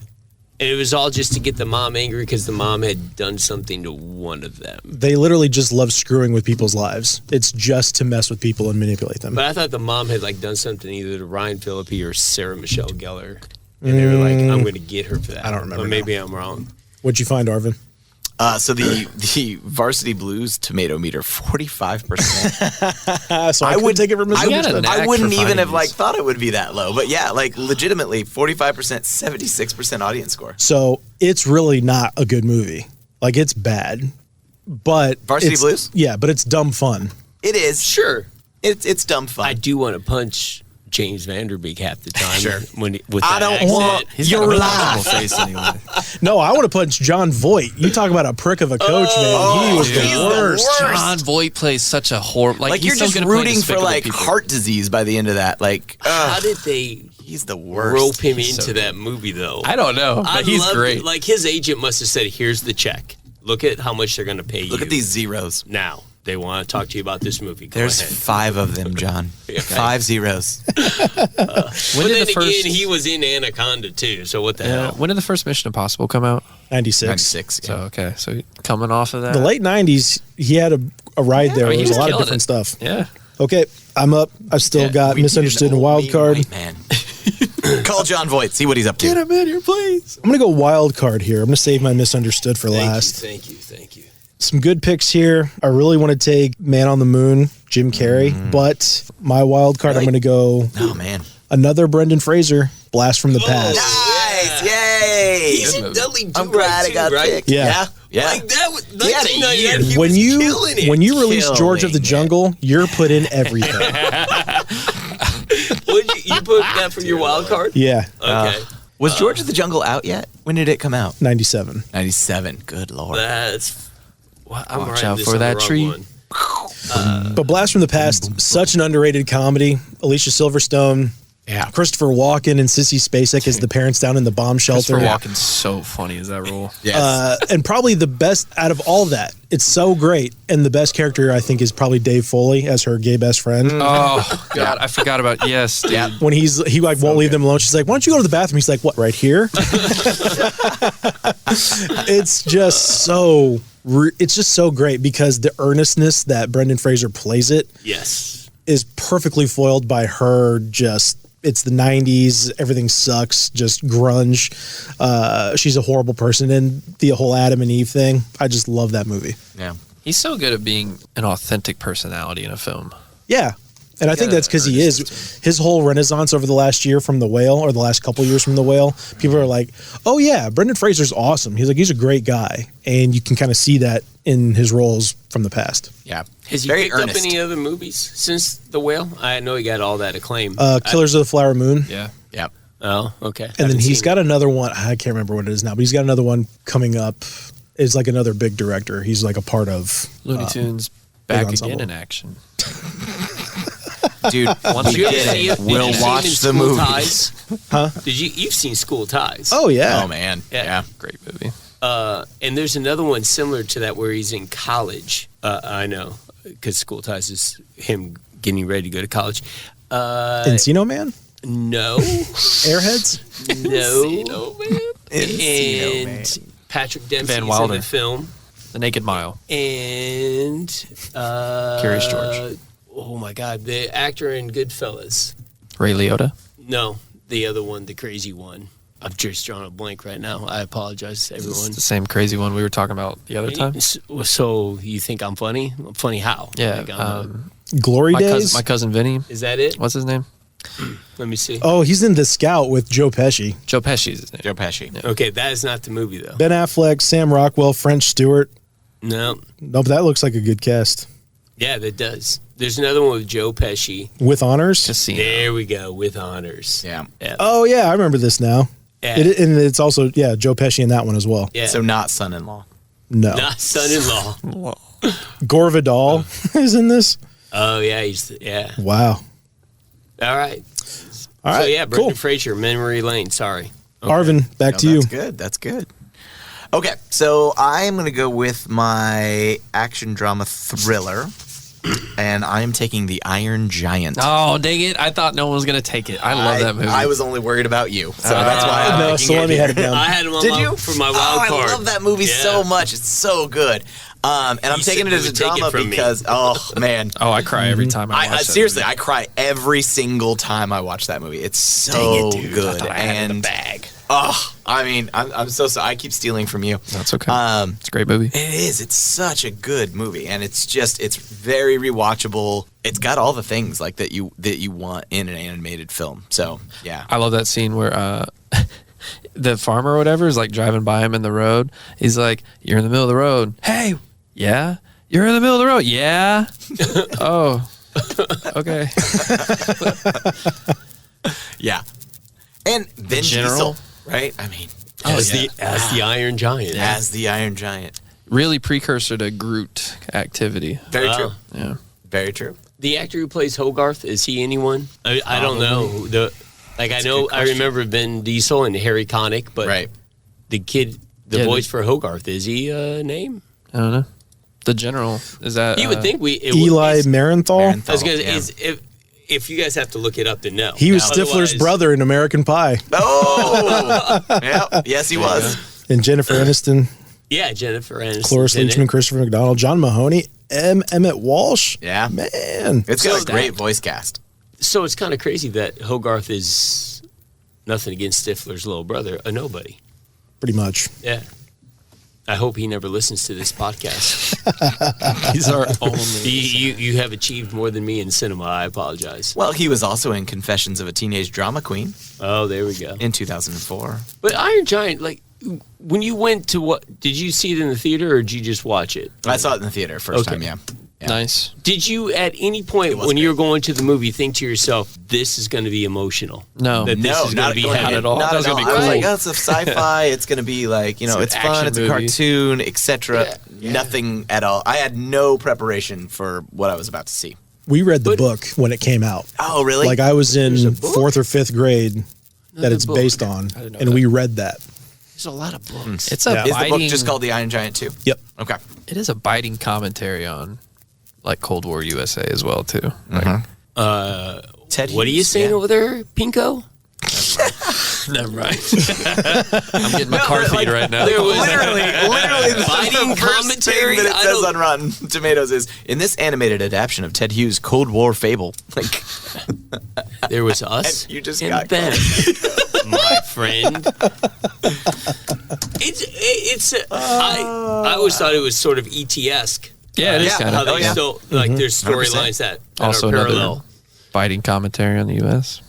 And it was all just to get the mom angry because the mom had done something to one of them. They literally just love screwing with people's lives. It's just to mess with people and manipulate them. But I thought the mom had like done something either to Ryan Phillippe or Sarah Michelle Gellar, and they were like, "I'm going to get her for that." I don't remember But maybe I'm wrong. What'd you find, Arvin? So the Varsity Blues tomato meter 45%. So I would take it from I got a misunderstood. knack I wouldn't for even finding have like these. thought it would be that low, but yeah, like legitimately 45%, 76% audience score. So it's really not a good movie. Like it's bad, but Varsity it's- Blues? Yeah, but it's dumb fun. It is. Sure, It's dumb fun. I do want to punch James Vanderbeek half the time. Sure. With I that don't accent. want He's your got a life. punchable face anyway. No, I want to punch John Voight. You talk about a prick of a coach, man. He was he's the the worst. worst. John Voight plays such a horrible. Like he's you're so just good at playing rooting for Despicable like People. heart disease by the end of that. Like, How did they he's the worst. rope him He's into so that movie though? I don't know, but I he's loved great. it. Like his agent must have said, "Here's the check. Look at how much they're going to pay you. Look at these zeros. now." they want to talk to you about this movie. Go There's ahead. 5 of them, John. 5 zeros. When But did then the first? again, he was in Anaconda too. So what the Yeah, hell? when did the first Mission Impossible come out? 96. 96. So okay, so coming off of that, The late 90s, he had a ride there. I mean, he There was a was lot of killing different it. stuff. Yeah. Okay, I'm up. I've still got We need Misunderstood an and Wild old Card. white man. Call John Voight. See what he's up to. him in here, please. I'm going to go Wild Card here. I'm going to save my Misunderstood for last. Thank you. Some good picks here. I really want to take Man on the Moon, Jim Carrey, but my wild card, I'm Really? going to go Oh, man. another Brendan Fraser, Blast from the Past. Nice. Yay. He's in movie. Dudley Do I'm glad Right I got too, right? picked. Yeah. Yeah. Like that was He had a 1999. year. He when was you killing it. when you release George of the Killing it. Jungle, you're put in everything. You put that for your wild card? Yeah, Okay. Was George of the Jungle out yet? When did it come out? 97. 97. Good Lord. That's. Well, I'm Watch writing out this for on the that wrong tree. one. But Blast from the Past, such an underrated comedy. Alicia Silverstone, Yeah. Christopher Walken, and Sissy Spacek as the parents down in the bomb shelter. Christopher Walken's so funny as that role. Yes. And probably the best out of all that. It's so great. And the best character, I think, is probably Dave Foley as her gay best friend. Oh God, I forgot about yes. Dude. yeah. When he won't leave them alone. She's like, why don't you go to the bathroom? He's like, what, right here? It's just so great because the earnestness that Brendan Fraser plays it Yes. is perfectly foiled by her it's the 90s, everything sucks, just grunge. She's a horrible person, and the whole Adam and Eve thing. I just love that movie. Yeah. He's so good at being an authentic personality in a film. Yeah. And I think that's because he is. His whole renaissance over the last year from The Whale, or the last couple years from The Whale, people are like, oh, yeah, Brendan Fraser's awesome. He's a great guy. And you can kind of see that in his roles from the past. Yeah. Has he Very picked earnest. up any other movies since The Whale? I know he got all that acclaim. Killers of the Flower Moon. Yeah. Yeah. Oh, okay. And then he's got another one. I can't remember what it is now, but he's got another one coming up. It's like another big director. He's like a part of Looney Tunes back ensemble. again in action. Dude, Once we you get see it. it? Did We'll you see watch it in the School movie. Ties? Huh? You've seen School Ties? Oh, yeah. Oh, man. Yeah. Yeah. Great movie. And there's another one similar to that where he's in college. I know, because School Ties is him getting ready to go to college. Encino Man? No, Airheads? no, Encino Man. and Patrick Dempsey Van is in Wilder. the film, The Naked Mile. and Curious George. Oh my God, the actor in Goodfellas. Ray Liotta. No, the other one, the crazy one. I've just drawn a blank right now. I apologize to everyone. It's the same crazy one we were talking about the other time. So you think I'm funny? I'm funny how? Yeah. Like, I'm Glory My Days? cousin Vinny. is that it? What's his name? Let me see. Oh, he's in The Scout with Joe Pesci. Joe Pesci's his name. Joe Pesci. Okay, that is not the movie though. Ben Affleck, Sam Rockwell, French Stewart. No. Nope, that looks like a good cast. Yeah, that does. There's another one with Joe Pesci. With honors? Casino. There we go, with honors. Yeah. Yeah. Oh, yeah, I remember this now. Yeah. And it's also, Joe Pesci in that one as well. Yeah. So not son-in-law. No. Not son-in-law. Gore Vidal is in this? Oh yeah, Wow. All right. All right, So yeah, Brendan cool. Fraser, Memory Lane. Sorry. Arvin, back No, to you. That's good. That's good. Okay, so I am going to go with my action drama thriller, and I am taking The Iron Giant. Oh, dang it. I thought no one was going to take it. I love that movie. I was only worried about you, so that's why I'm No, making so let it me here. had it down. I had him on Did my, you? for my wild card. I love that movie Yeah. so much. It's so good. And I'm You taking said it you as a would take it drama from me. because, oh man, Oh, I cry every time I watch that seriously, movie. I cry every single time I watch that movie. It's so Dang it, dude. I good. thought I had it in the And bag. oh, I mean, I'm so sorry. I keep stealing from you. That's okay. Um, It's a great movie. It is. It's such a good movie, and it's very rewatchable. It's got all the things like that you want in an animated film. So yeah, I love that scene where the farmer or whatever is like driving by him in the road. He's like, "You're in the middle of the road." Hey, yeah, you're in the middle of the road. Yeah. Oh, okay. yeah. And Vin General? Diesel, right? I mean, as the Iron Giant. as the Iron Giant. Really precursor to Groot activity. Very Wow. true. Yeah. Very true. The actor who plays Hogarth, is he anyone? I don't know. I know. I remember Vin Diesel and Harry Connick, but Right. the kid, the Yeah, voice for Hogarth, is he a name? I don't know. The general is that You would think Eli Marenthal. Marenthal. I was gonna Yeah. if you guys have to look it up, then no. He was Otherwise- Stifler's brother in American Pie. Oh, yeah, yes, he was. And Jennifer Aniston, Yeah, Jennifer Aniston. Cloris Leachman, Christopher McDonald, John Mahoney, Emmett Walsh. Yeah. Man. It's got a So great that- voice cast. So it's kind of crazy that Hogarth is nothing against Stifler's little brother, a nobody. Pretty much. Yeah. I hope he never listens to this podcast. he's our only. You have achieved more than me in cinema. I apologize. Well, he was also in Confessions of a Teenage Drama Queen Oh, there we go. in 2004. But Iron Giant, like, when you went to what? Did you see it in the theater or did you just watch it? I saw it in the theater first Okay. time, yeah. Yeah. Nice. Did you at any point was when you good. were going to the movie think to yourself, this is going to be emotional? No. That this No, is going not to be going heavy. at all. Not That was at gonna all. be I was cool. like, oh, it's a sci-fi. It's going to be like, It's it's an fun. action It's a movie. cartoon, etc. Yeah. Nothing at all. I had no preparation for what I was about to see. We read the But- book when it came out. Oh, really? Like I was There's a in book? 4th or 5th grade that Another it's book. based on, didn't know and that. we read that. There's a lot of books. It's a Yeah. Is the book biting. just called The Iron Giant too? Yep. Okay. It is a biting commentary on like Cold War USA as well too. Like, Ted What are you Hughes, saying yeah. over there, Pinko? Never mind. I'm getting my car feed right now. There was literally the Biting first commentary? thing that it I says don't- on Rotten Tomatoes is in this animated adaptation of Ted Hughes' Cold War fable. Like, There was us And you just and got them, my friend. I always thought it was sort of ET-esque. Yeah, it is Yeah. kind How of. they Oh, yeah. still like there's storylines that Also are another parallel. biting commentary on the U.S.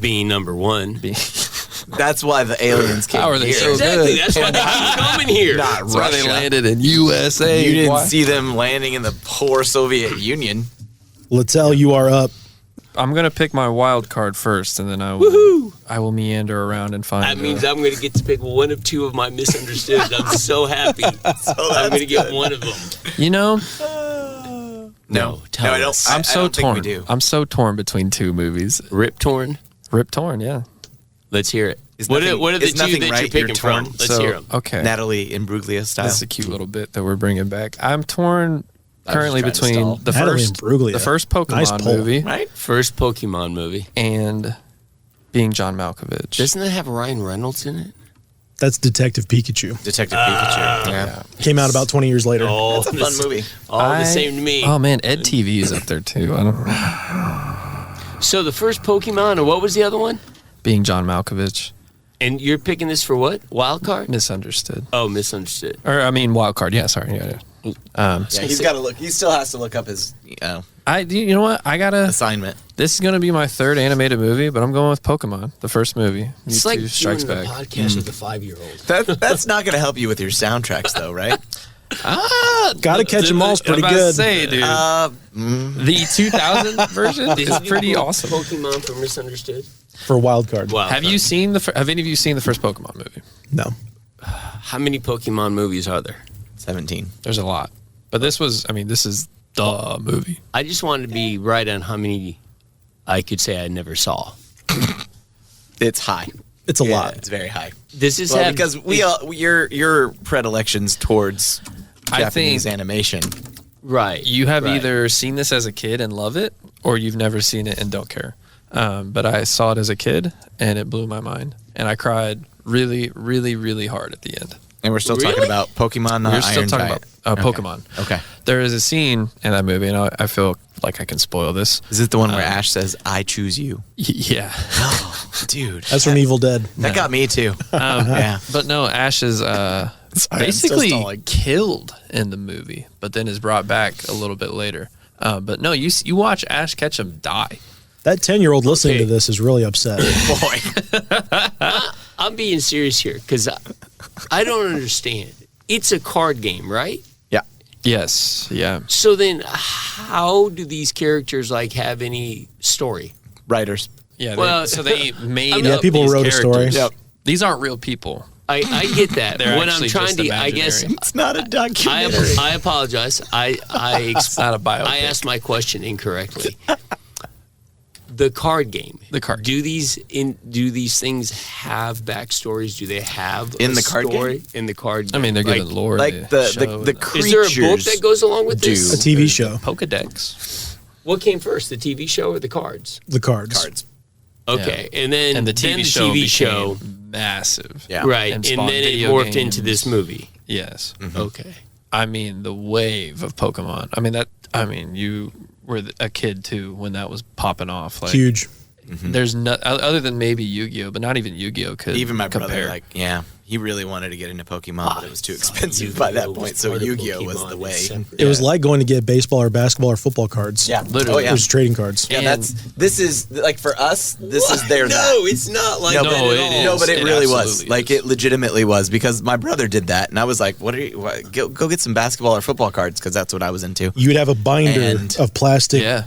Being number one. that's why the aliens came How are they here. so Exactly. good? That's why they keep coming here. Not That's why they Russia. landed in USA. You didn't Why? see them landing in the poor Soviet Union. Littell, you are up. I'm gonna pick my wild card first, and then I will meander around and find. That means I'm going to get to pick one of two of my misunderstood. I'm so happy. I'm going to get one of them. you know, No, tell I don't. us. I'm I so don't think torn. we do. I'm so torn between two movies. Rip Torn. Rip Torn, yeah. Let's hear it. Is What nothing- are the is two nothing that right? you're picking You're from? torn? Let's hear them. Okay. Natalie Imbruglia style. This is a cute little bit that we're bringing back. I'm torn currently trying to between stall. the Natalie first Imbruglia. the first Pokemon Nice poll. movie Right? First Pokemon movie. and being John Malkovich. Doesn't that have Ryan Reynolds in it? That's Detective Pikachu. Detective Pikachu. Yeah. Came out about 20 years later. Oh, It's a fun movie. All the same to me. Oh man, Ed TV is up there too. I don't know. So the first Pokemon, and what was the other one? Being John Malkovich, And you're picking this for what? Wild card? misunderstood. Oh, misunderstood. Or I mean, wild card. Yeah, sorry. Yeah. Yeah, he's got to look. He still has to look up his You know what? I gotta. assignment. This is gonna be my third animated movie, but I'm going with Pokemon, the first movie. It's Mewtwo like Strikes doing Back. a podcast with a 5-year-old. That's not going to help you with your soundtracks, though, right? Gotta catch 'em all's pretty I'm about to good. Say, dude, the 2000 version is pretty awesome. Pokemon for misunderstood. For wild card. Wow. Have you seen Have any of you seen the first Pokemon movie? No. How many Pokemon movies are there? 17. There's a lot, but this is the movie. I just wanted to be right on how many I could say I never saw. It's high. It's a Yeah, lot. It's very high. This is Well, because your predilections towards I Japanese think- animation. right. You have right. either seen this as a kid and love it, or you've never seen it and don't care. But I saw it as a kid, and it blew my mind, and I cried really, really, really hard at the end. And we're still talking Really? about Pokemon, not We're still Iron talking Giant. about Okay. Pokemon. Okay. There is a scene in that movie, and I feel like I can spoil this. Is it the one where Ash says, I choose you? Yeah. Dude. That's from Evil Dead. That got me too. Yeah. But no, Ash is I'm still basically stalling. killed in the movie, but then is brought back a little bit later. But no, you watch Ash Ketchum die. That 10-year-old listening Okay. to this is really upset. Boy. I'm being serious here because I don't understand. It's a card game, right? Yeah. Yes. Yeah. So then, how do these characters like have any story? Writers. Yeah. Well, so they made Yeah, up people these wrote a story. characters. Yep. These aren't real people. I get that. They're What I'm actually trying just to, I guess, imaginary. It's not a documentary. I apologize. It's not a biopic. I asked my question incorrectly. the card game. The card Do these things have backstories? Do they have In a the card story game? in the card? I mean, they're like, giving lore. like the the show, creatures. Is there a book that goes along with this? A TV show, Pokedex. What came first, the TV show or the cards? the cards. Cards. Okay, and then And the then TV show show, became massive. Yeah. right, and and spawned then it video morphed games. into this movie. Yes. Okay. I mean, the wave of Pokemon. I mean, you were a kid too when that was popping off. Like, Huge. there's no other than maybe Yu-Gi-Oh, but not even Yu-Gi-Oh could Even my compare. brother, like, yeah, he really wanted to get into Pokemon, but it was too expensive by that point. So Yu-Gi-Oh was the way. It was like going to get baseball or basketball or football cards. Yeah, Literally. Oh, It yeah. was trading cards. Yeah, And- this is like for us. This is their No, it's not like No, that No, at it all. is. No, but it It really was. absolutely Like is. it legitimately was because my brother did that, and I was like, "What are you? Go get some basketball or football cards," because that's what I was into. You would have a binder And- of plastic. Yeah.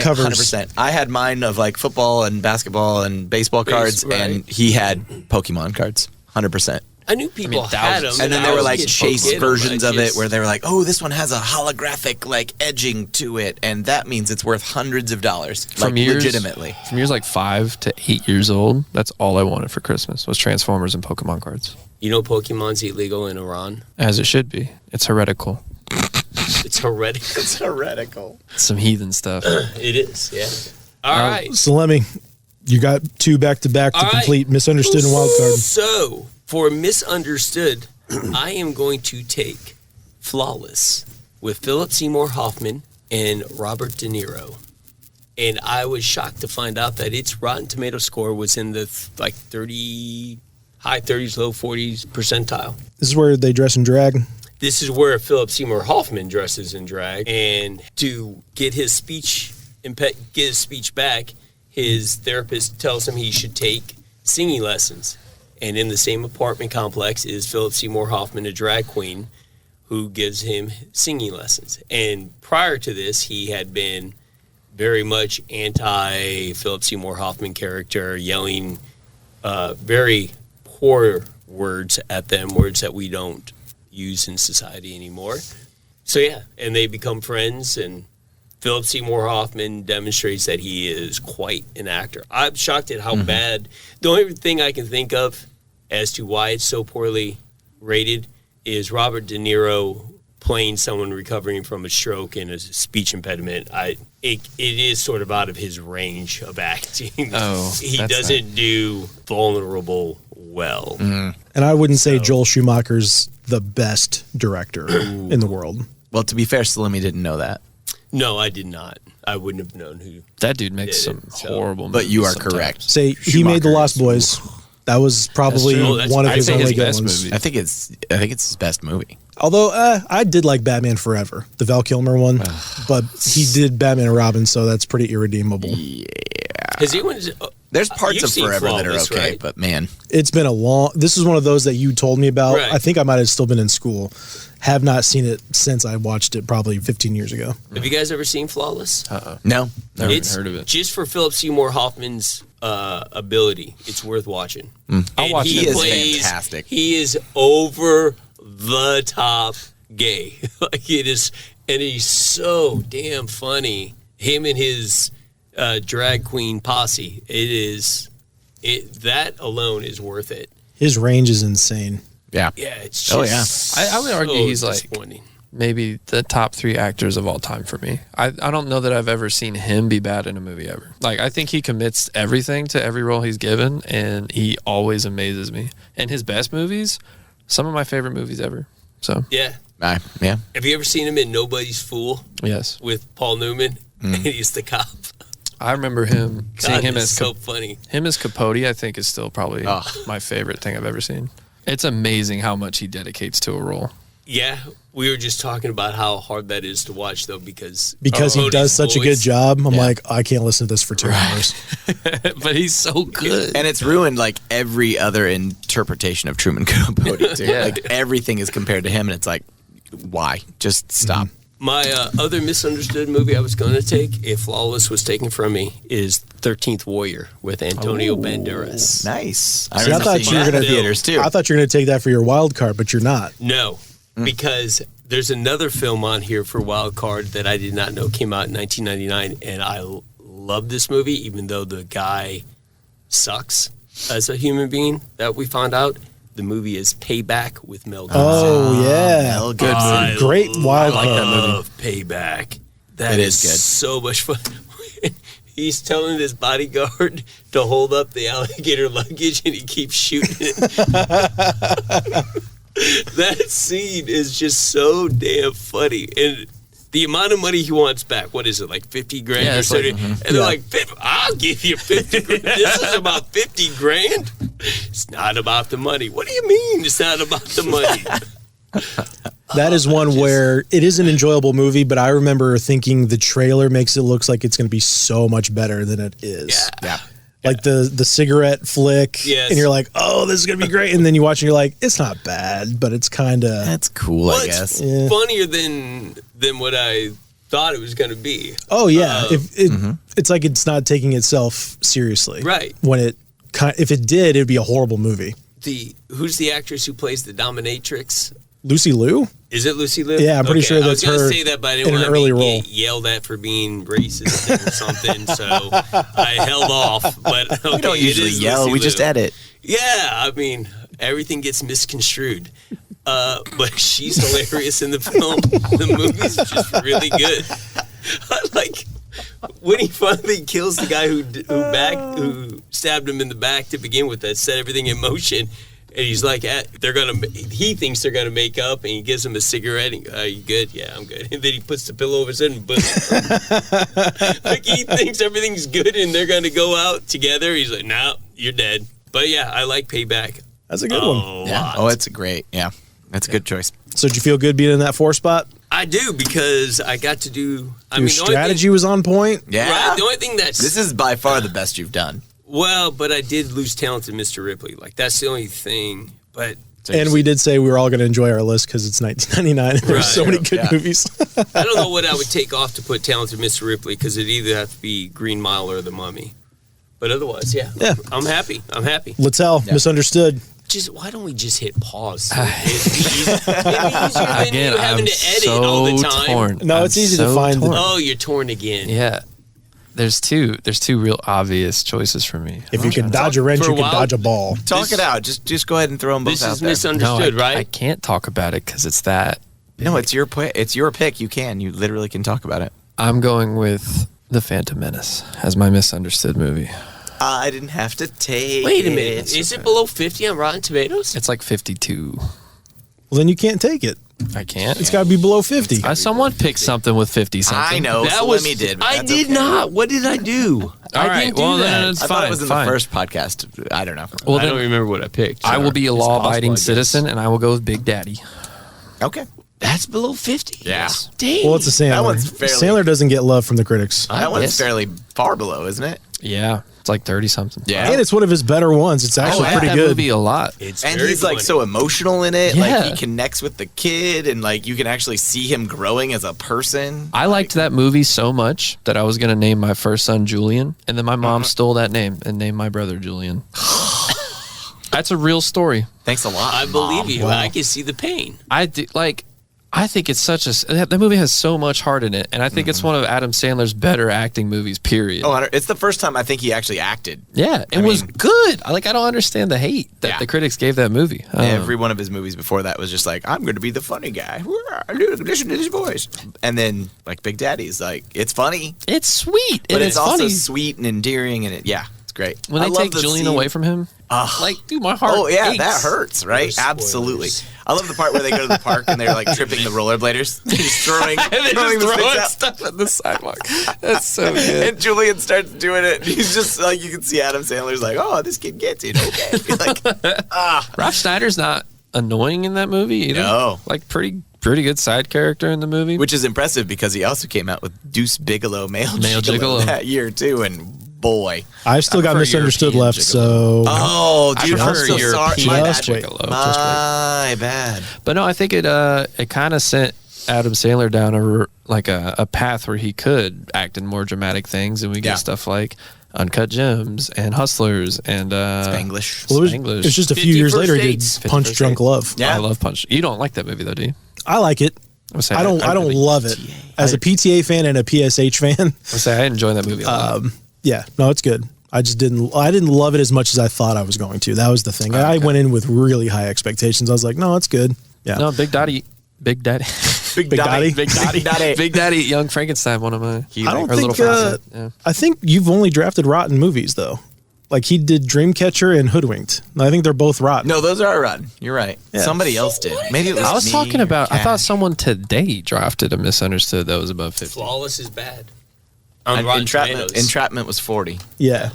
Covers. 100%. I had mine of like football and basketball and baseball cards, right. and he had Pokemon cards. 100%. I knew people had them, thousands. And then there were like I was chase getting versions them. of it where they were like, "Oh, this one has a holographic like edging to it, and that means it's worth hundreds of dollars." Like legitimately. From years like 5 to 8 years old, that's all I wanted for Christmas was Transformers and Pokemon cards. You know, Pokemon's illegal in Iran. As it should be. It's heretical. It's heretical. It's heretical. Some heathen stuff. It is. Yeah. All right. So let me. You got two back to back to All right. complete misunderstood and wild card. So, for misunderstood, I am going to take Flawless with Philip Seymour Hoffman and Robert De Niro. And I was shocked to find out that its Rotten Tomato score was in the like 30, high 30s, low 40s percentile. This is where they dress in drag. This is where Philip Seymour Hoffman dresses in drag, and to get his speech back, his therapist tells him he should take singing lessons. And in the same apartment complex is Philip Seymour Hoffman, a drag queen, who gives him singing lessons. And prior to this, he had been very much anti Philip Seymour Hoffman character, yelling very poor words at them, words that we don't use in society anymore. So yeah, and they become friends, and Philip Seymour Hoffman demonstrates that he is quite an actor. I'm shocked at how bad. The only thing I can think of as to why it's so poorly rated is Robert De Niro playing someone recovering from a stroke and a speech impediment. It is sort of out of his range of acting. Oh, He that's doesn't do vulnerable well. And I wouldn't say Joel Schumacher's the best director in the world. Well, to be fair, Salimi didn't know that. No, I did not. I wouldn't have known who. That dude makes Did some it, so- horrible But you movies are sometimes. correct. Say he made The Lost Boys. That was probably That's true. That's- one of I his think only his good best ones. movie. I think it's his best movie. Although I did like Batman Forever, the Val Kilmer one, but he did Batman and Robin, so that's pretty irredeemable. Has anyone? There's parts You've of seen Forever that are Flawless, okay, right? but man, It's been a long. This is one of those that you told me about. Right. I think I might have still been in school. Have not seen it since I watched it probably 15 years ago. Have you guys ever seen Flawless? no. Never It's heard of it. just for Philip Seymour Hoffman's ability. It's worth watching. I'll watch He it. is fantastic. He is over the top gay. Like it is, and he's so damn funny. Him and his drag queen posse. That alone is worth it. His range is insane. Yeah. Yeah, it's just Oh, yeah. I would argue so he's like disappointing. maybe the top 3 actors of all time for me. I don't know that I've ever seen him be bad in a movie ever. Like, I think he commits everything to every role he's given, and he always amazes me. And his best movies, some of my favorite movies ever. So, Yeah. Yeah. Have you ever seen him in Nobody's Fool yes. with Paul Newman? And he's the cop. I remember him seeing God, him it's as so funny. him as Capote, I think, is still probably my favorite thing I've ever seen. It's amazing how much he dedicates to a role. Yeah, we were just talking about how hard that is to watch, though, because Because he Capote's does such a good voice- job. I'm like, I can't listen to this for 2 hours. But he's so good. And it's ruined like every other interpretation of Truman Capote too. Yeah. Like everything is compared to him, and it's like, why? Just stop. My other misunderstood movie I was going to take, if Flawless was taken from me, is 13th Warrior with Antonio Banderas. Nice. See, I remember thought seeing you were that gonna- in theaters too. I thought you were going to take that for your wild card, but you're not. No, because there's another film on here for Wild Card that I did not know came out in 1999, and I love this movie, even though the guy sucks as a human being that we found out. The movie is Payback with Mel Gibson. Oh yeah, Mel Gibson. I great wild like that card. movie. love Payback. That It is is good. so much fun. He's telling his bodyguard to hold up the alligator luggage, and he keeps shooting it. That scene is just so damn funny, and the amount of money he wants back. What is it, like 50 grand Yeah, or it's like- something? And they're like, "I'll give you 50 grand. This is about 50 grand. It's not about the money." What do you mean it's not about the money? That is one where it is an enjoyable movie, but I remember thinking the trailer makes it looks like it's going to be so much better than it is. Yeah. Like the cigarette flick, Yes. and you're like, oh, this is going to be great. And then you watch and you're like, it's not bad, but it's kind of. That's cool, I Well, guess. Yeah. funnier than what I thought it was going to be. Oh, yeah. It's like it's not taking itself seriously. Right. When if it did, it'd be a horrible movie. Who's the actress who plays the dominatrix? Lucy Liu? Is it Lucy Liu? Yeah, I'm pretty sure that's I was her gonna say that, but I didn't in an want to early be role. yelled at for being racist or something, so I held off. But okay, We don't it usually is yell. Lucy We just Liu. edit. Yeah, I mean everything gets misconstrued. But she's hilarious in the film. The movie's just really good. I like when he finally kills the guy who stabbed him in the back to begin with. That set everything in motion. And he's like, he thinks they're gonna make up, and he gives him a cigarette. And, are you good? Yeah, I'm good. And then he puts the pillow over his head and boom. Like he thinks everything's good, and they're gonna go out together. He's like, no, you're dead. But yeah, I like Payback. That's a good one. A Yeah. lot. Oh, it's a great. Yeah. That's a good choice. So did you feel good being in that 4 spot? I do, because I got to do. I Your mean, the only strategy was on point? Yeah. Right, the only thing that's This is by far the best you've done. well, but I did lose talented Mr. Ripley. Like that's the only thing. But And we did say we were all going to enjoy our list because it's 1999 and there's Right. so many good Yeah. movies. I don't know what I would take off to put talented Mr. Ripley, because it either have to be Green Mile or The Mummy. But otherwise, yeah, Yeah. I'm happy. I'm happy. Littell, misunderstood. Just why don't we just hit pause? It'd be easier than Again, you having I'm to edit so all the time. torn. No, I'm it's easy to so find the- torn. Oh, you're torn again. Yeah. There's two real obvious choices for me. If you can dodge a wrench, For you a can while- dodge a ball. Talk it out. Just go ahead and throw them both This out is there. misunderstood, No, I right? can't talk about it because it's that. No, it's your It's your pick. You can. You literally can talk about it. I'm going with The Phantom Menace as my misunderstood movie. I didn't have to take. Wait a minute. Is it below 50 on Rotten Tomatoes? It's like 52. Well, then you can't take it. I can't. It's got to be below 50. Someone picked something with 50 something. I know. That so was let me did. but I that's did okay. not. What did I do? All I right, didn't do well, that. then it's I thought fine. it was in fine. the first podcast. I don't know. Well, I then don't remember what I picked. I will be a It's law-abiding possible, I guess. citizen, and I will go with Big Daddy. Okay. That's below 50. Yeah. Damn. Well, it's a Sandler. That one's fairly- Sandler doesn't get love from the critics. That one's guess. fairly far below, isn't it? Yeah, it's like 30 something. Yeah. And it's one of his better ones. It's actually I pretty like that good. movie a lot. It's And very he's like funny. so emotional in it. Yeah. Like he connects with the kid, and like you can actually see him growing as a person. I liked that movie so much that I was going to name my first son Julian, and then my mom stole that name and named my brother Julian. That's a real story. Thanks a lot. I believe you. Wow. I can see the pain. I think it's such a that movie has so much heart in it, and I think it's one of Adam Sandler's better acting movies. Period. Oh, it's the first time I think he actually acted. Yeah, it was good. I don't understand the hate that Yeah. the critics gave that movie. Every one of his movies before that was just like, I'm going to be the funny guy. Listen to his voice. And then like Big Daddy's like, it's funny, It's sweet but and it's also funny. sweet and endearing, and it's great. When I they love take the Julian scene- away from him, dude, my heart. Oh yeah, aches. that hurts, right? Spoilers. Absolutely. I love the part where they go to the park and they're like tripping the rollerbladers, just throwing, And they're throwing just the throwing sticks out. stuff at the sidewalk. That's so good. And Julian starts doing it. And he's just like, you can see Adam Sandler's like, oh, this kid gets it. Okay. Like, Rob Schneider's not annoying in that movie either. No. Like pretty good side character in the movie. which is impressive because he also came out with Deuce Bigelow, Male Male Gigolo Gigolo. that year too. And boy. I've still got prefer misunderstood European left, gigolo. so Oh, I dude, I'm prefer so sorry. European My bad. Just wait. gigolo. My bad. But no, I think it kind of sent Adam Sandler down a path where he could act in more dramatic things, and we get Yeah. stuff like Uncut Gems and Hustlers and Spanglish. well, Spanglish. it's just a few 50 years later First he did Dates. Punch 50 Drunk First Love. Yeah. I love Punch. You don't like that movie though, do you? I like it. say, I don't really- love it. As a PTA fan and a PSH fan, I say I enjoy that movie a lot. yeah, no, it's good. I didn't love it as much as I thought I was going to. That was the thing. I went in with really high expectations. I was like, no, it's good. Yeah. No, Big Daddy, Big Daddy. Big Daddy, Young Frankenstein, one of my. I don't or Little think. Frankenstein, yeah. I think you've only drafted rotten movies though. Like he did Dreamcatcher and Hoodwinked. I think they're both rotten. No, those are rotten. You're right. Yeah. Somebody else did. Maybe it was I was me talking or about. I Kat. thought someone today drafted a Misunderstood that was above 50. Flawless is bad. On Rotten Entrapment. Tomatoes. Entrapment was 40. Yeah.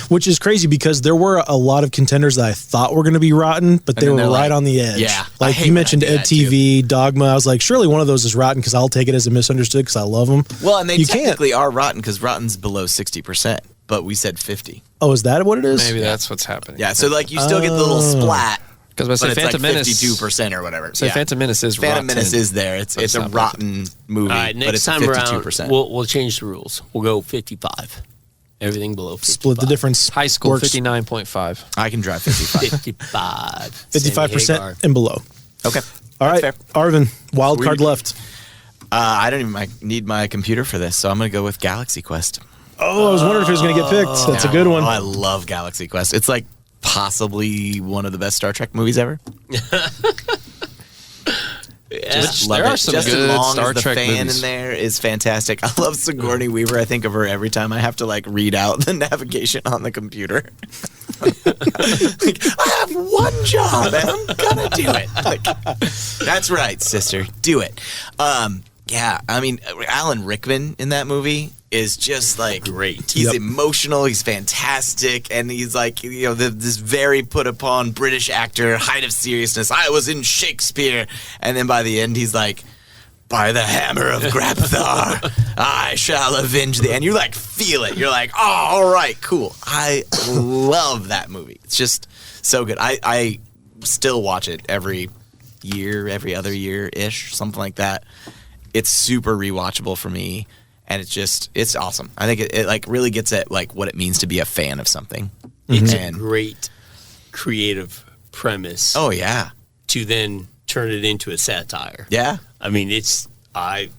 Which is crazy because there were a lot of contenders that I thought were going to be rotten, but they then were they're right like- on the edge. Yeah, I Like hate you when I mentioned do Ed that, TV, Dogma. I was like, surely one of those is rotten because I'll take it as a Misunderstood because I love them. Well, and they You can't. technically are rotten because rotten's below 60%, but we said 50. Oh, is that what it is? Maybe that's what's happening. Yeah, so like you still get the little splat, Because I but say it's Phantom like Menace. 52% or whatever. So Phantom Menace is Phantom rotten. Menace is there. It's But it's it's a not rotten movie, All right, but next it's time 52%. around, we'll change the rules. We'll go 55. Everything below 55. Split the difference. High school Works. 59.5. I can drive 55. 55. 55% and below. Okay. All right, That's fair. Arvin, wild Sweet. card left. I don't even need my computer for this, so I'm going to go with Galaxy Quest. Oh, I was wondering if it was going to get picked. That's a good one. Oh, I love Galaxy Quest. It's like possibly one of the best Star Trek movies ever. Just love there are it. some Justin good Long Star as the Trek fan movies. in there is fantastic. I love Sigourney Weaver. I think of her every time I have to like read out the navigation on the computer. Like, I have one job and I'm gonna do it. Like, that's right, sister. Do it. Yeah, I mean, Alan Rickman in that movie is just like Great. He's Yep. emotional. He's fantastic, and he's like this very put upon British actor, height of seriousness. I was in Shakespeare, and then by the end, he's like, "By the hammer of Grabthar, I shall avenge thee." And you like feel it. You're like, "Oh, all right, cool." I love that movie. It's just so good. I still watch it every year, every other year ish, something like that. It's super rewatchable for me, and it's awesome. I think it like really gets at like what it means to be a fan of something. It's a And- great creative premise Oh yeah, to then turn it into a satire. yeah. I mean, I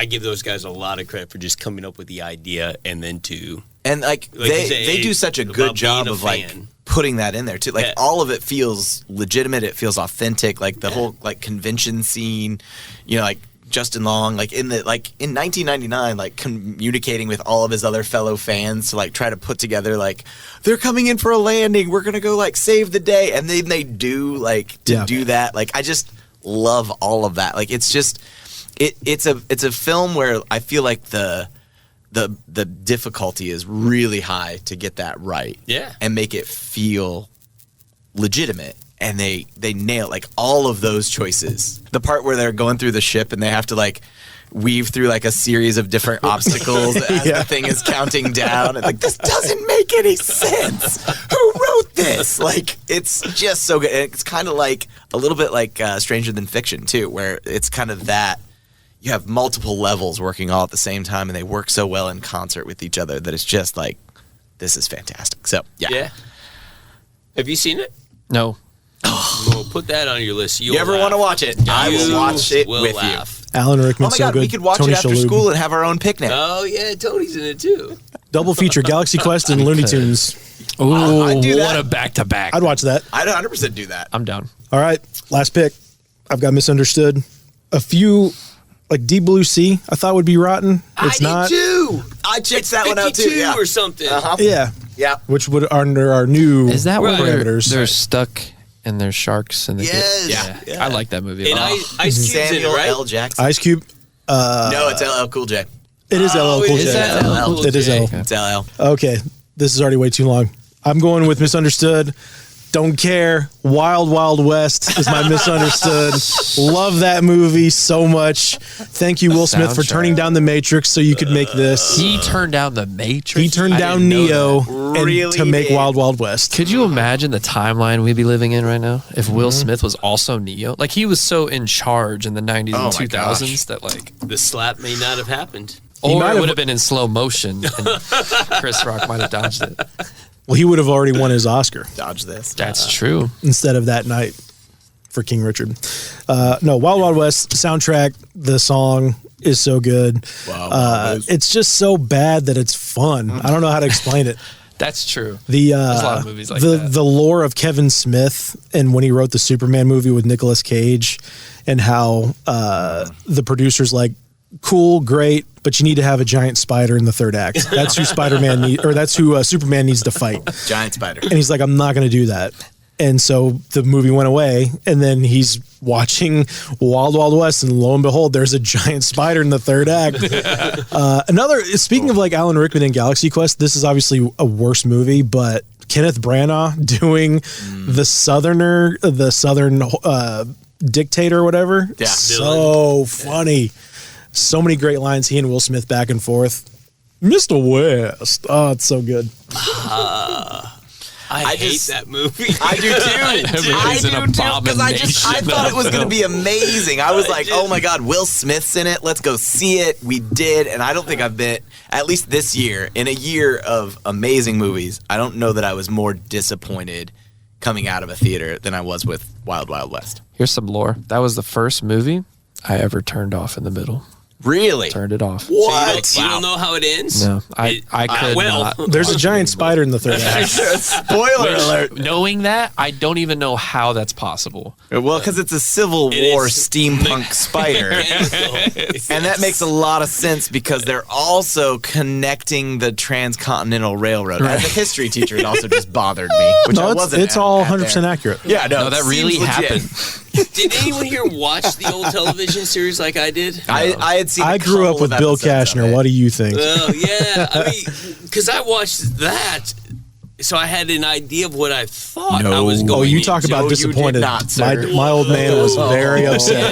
give those guys a lot of credit for just coming up with the idea and then to And like Like you say, they do such a about good job being a of like fan. putting that in there too. Like Yeah. all of it feels legitimate. It feels authentic. Like the whole like convention scene, like Justin Long, like in 1999, like communicating with all of his other fellow fans to like try to put together like they're coming in for a landing. We're gonna go like save the day, and then they do like to Yeah. do that. Like I just love all of that. Like it's just it's a film where I feel like the difficulty is really high to get that right. Yeah. And make it feel legitimate. And they nail like all of those choices. The part where they're going through the ship and they have to like weave through like a series of different obstacles as Yeah. the thing is counting down. And like, this doesn't make any sense. Who wrote this? Like, it's just so good. And it's kind of like a little bit like Stranger Than Fiction too, where it's kind of that. You have multiple levels working all at the same time, and they work so well in concert with each other that it's just like, this is fantastic. So, yeah. Yeah. Have you seen it? No. Well, put that on your list. You ever want to watch it? I will watch it will with laugh. Alan you. Rickman, Oh my so God, good. we could watch Tony it after Shalhoub. school and have our own picnic. Oh yeah, Tony's in it too. Double feature: Galaxy Quest and Looney Tunes. Ooh, I'd do what that. a back-to-back. I'd watch that. I'd 100% do that. I'm down. All right, last pick. I've got Misunderstood. A few, like Deep Blue Sea, I thought would be rotten. It's not. did too. I checked that one out too. 52 Yeah. or something. Uh-huh. Yeah, Yeah. which would under our new Is that Right. where parameters. they're stuck and there's sharks and they Yes. get, Yeah. I like that movie. And a lot. Ice Cube's in it, Samuel right? L. Jackson. Ice Cube? No, it's LL Cool J. It is LL Cool is J. that LL Cool It is J? LL. It's LL. Okay, this is already way too long. I'm going with Misunderstood. Don't care. Wild Wild West is my Misunderstood. Love that movie so much. Thank you, Will Smith, for Soundtrack. turning down The Matrix so you could make this. He turned down the Matrix. He turned I down didn't know Neo that. and Really to make did. Wild Wild West. Could you imagine the timeline we'd be living in right now if Will Smith was also Neo? Like he was so in charge in the 90s Oh and my 2000s that like, The slap may not have happened. or might it have- would have been in slow motion and Chris Rock might have dodged it. Well, he would have already won his Oscar Dodge this. That's true. instead of That Night for King Richard. No, Wild Wild West soundtrack. The song is so good. Wow. It's just so bad that it's fun. I don't know how to explain it. That's true. There's a lot of movies like that. The lore of Kevin Smith and when he wrote the Superman movie with Nicolas Cage, and how the producers like, cool, great, but you need to have a giant spider in the third act. That's who that's who Superman needs to fight. Giant spider. And he's like, I'm not going to do that. And so the movie went away, and then he's watching Wild Wild West, and lo and behold, there's a giant spider in the third act. Speaking of like Alan Rickman and Galaxy Quest, this is obviously a worse movie, but Kenneth Branagh doing the Southern dictator or whatever. Yeah. So funny. So many great lines. He and Will Smith back and forth. Mr. West. Oh, it's so good. I hate that movie. I do too. movie's an I do too, because I abomination thought it was of going to film. be amazing. I was like, oh my God, Will Smith's in it. Let's go see it. We did, and I don't think I've been, at least this year, in a year of amazing movies, I don't know that I was more disappointed coming out of a theater than I was with Wild Wild West. Here's some lore. That was the first movie I ever turned off in the middle. Really? Turned it off. What? You don't know how it ends? No, I could not. There's a giant spider in the third act. Spoiler alert. Knowing that, I don't even know how that's possible. Well, because it's a Civil It War is steampunk spider. And that makes a lot of sense because they're also connecting the Transcontinental Railroad. As a history teacher, it also just bothered me. Which I No, wasn't it's all at 100% there. accurate. Yeah, no, No, that it really seems legit. happened. Did anyone here watch the old television series like I did? I had seen. I grew up with Bill Cashner. What do you think? Oh yeah, I mean, because I watched that, so I had an idea of what I thought I was going. Oh, you talk into. about you did disappointed. not, sir. my old man was very upset.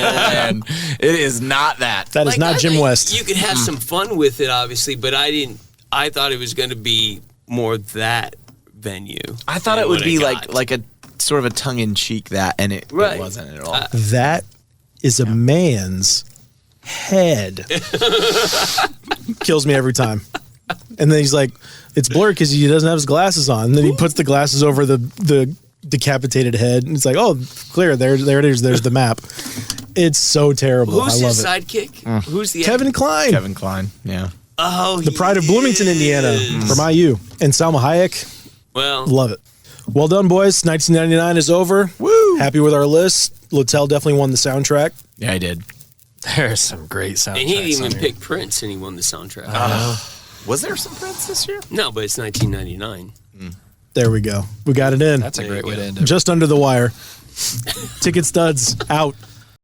And it is not that. That is Like, not I Jim think West. You could have some fun with it, obviously, but I didn't. I thought it was going to be more that venue. I thought it than would what be got. like a sort of a tongue in cheek that, and it Right. wasn't at all. That is a man's head. Kills me every time. And then he's like, it's blurred because he doesn't have his glasses on. And then he puts the glasses over the decapitated head, and it's like, oh, clear. There it is. There's the map. It's so terrible. Who's I love his it. sidekick? Who's the Kevin Kline, Kevin Kline, yeah. Oh, the pride of Bloomington, Indiana, from IU, and Salma Hayek. Well, Love it. Well done, boys. 1999 is over. Woo! Happy with our list. Littell definitely won the soundtrack. Yeah, I did. There's some great soundtracks. and he didn't even on here. pick Prince, and he won the soundtrack. Was there some Prince this year? No, but it's 1999. There we go. We got it in. That's a There great you way go. to end it. Just under the wire. Ticket studs out.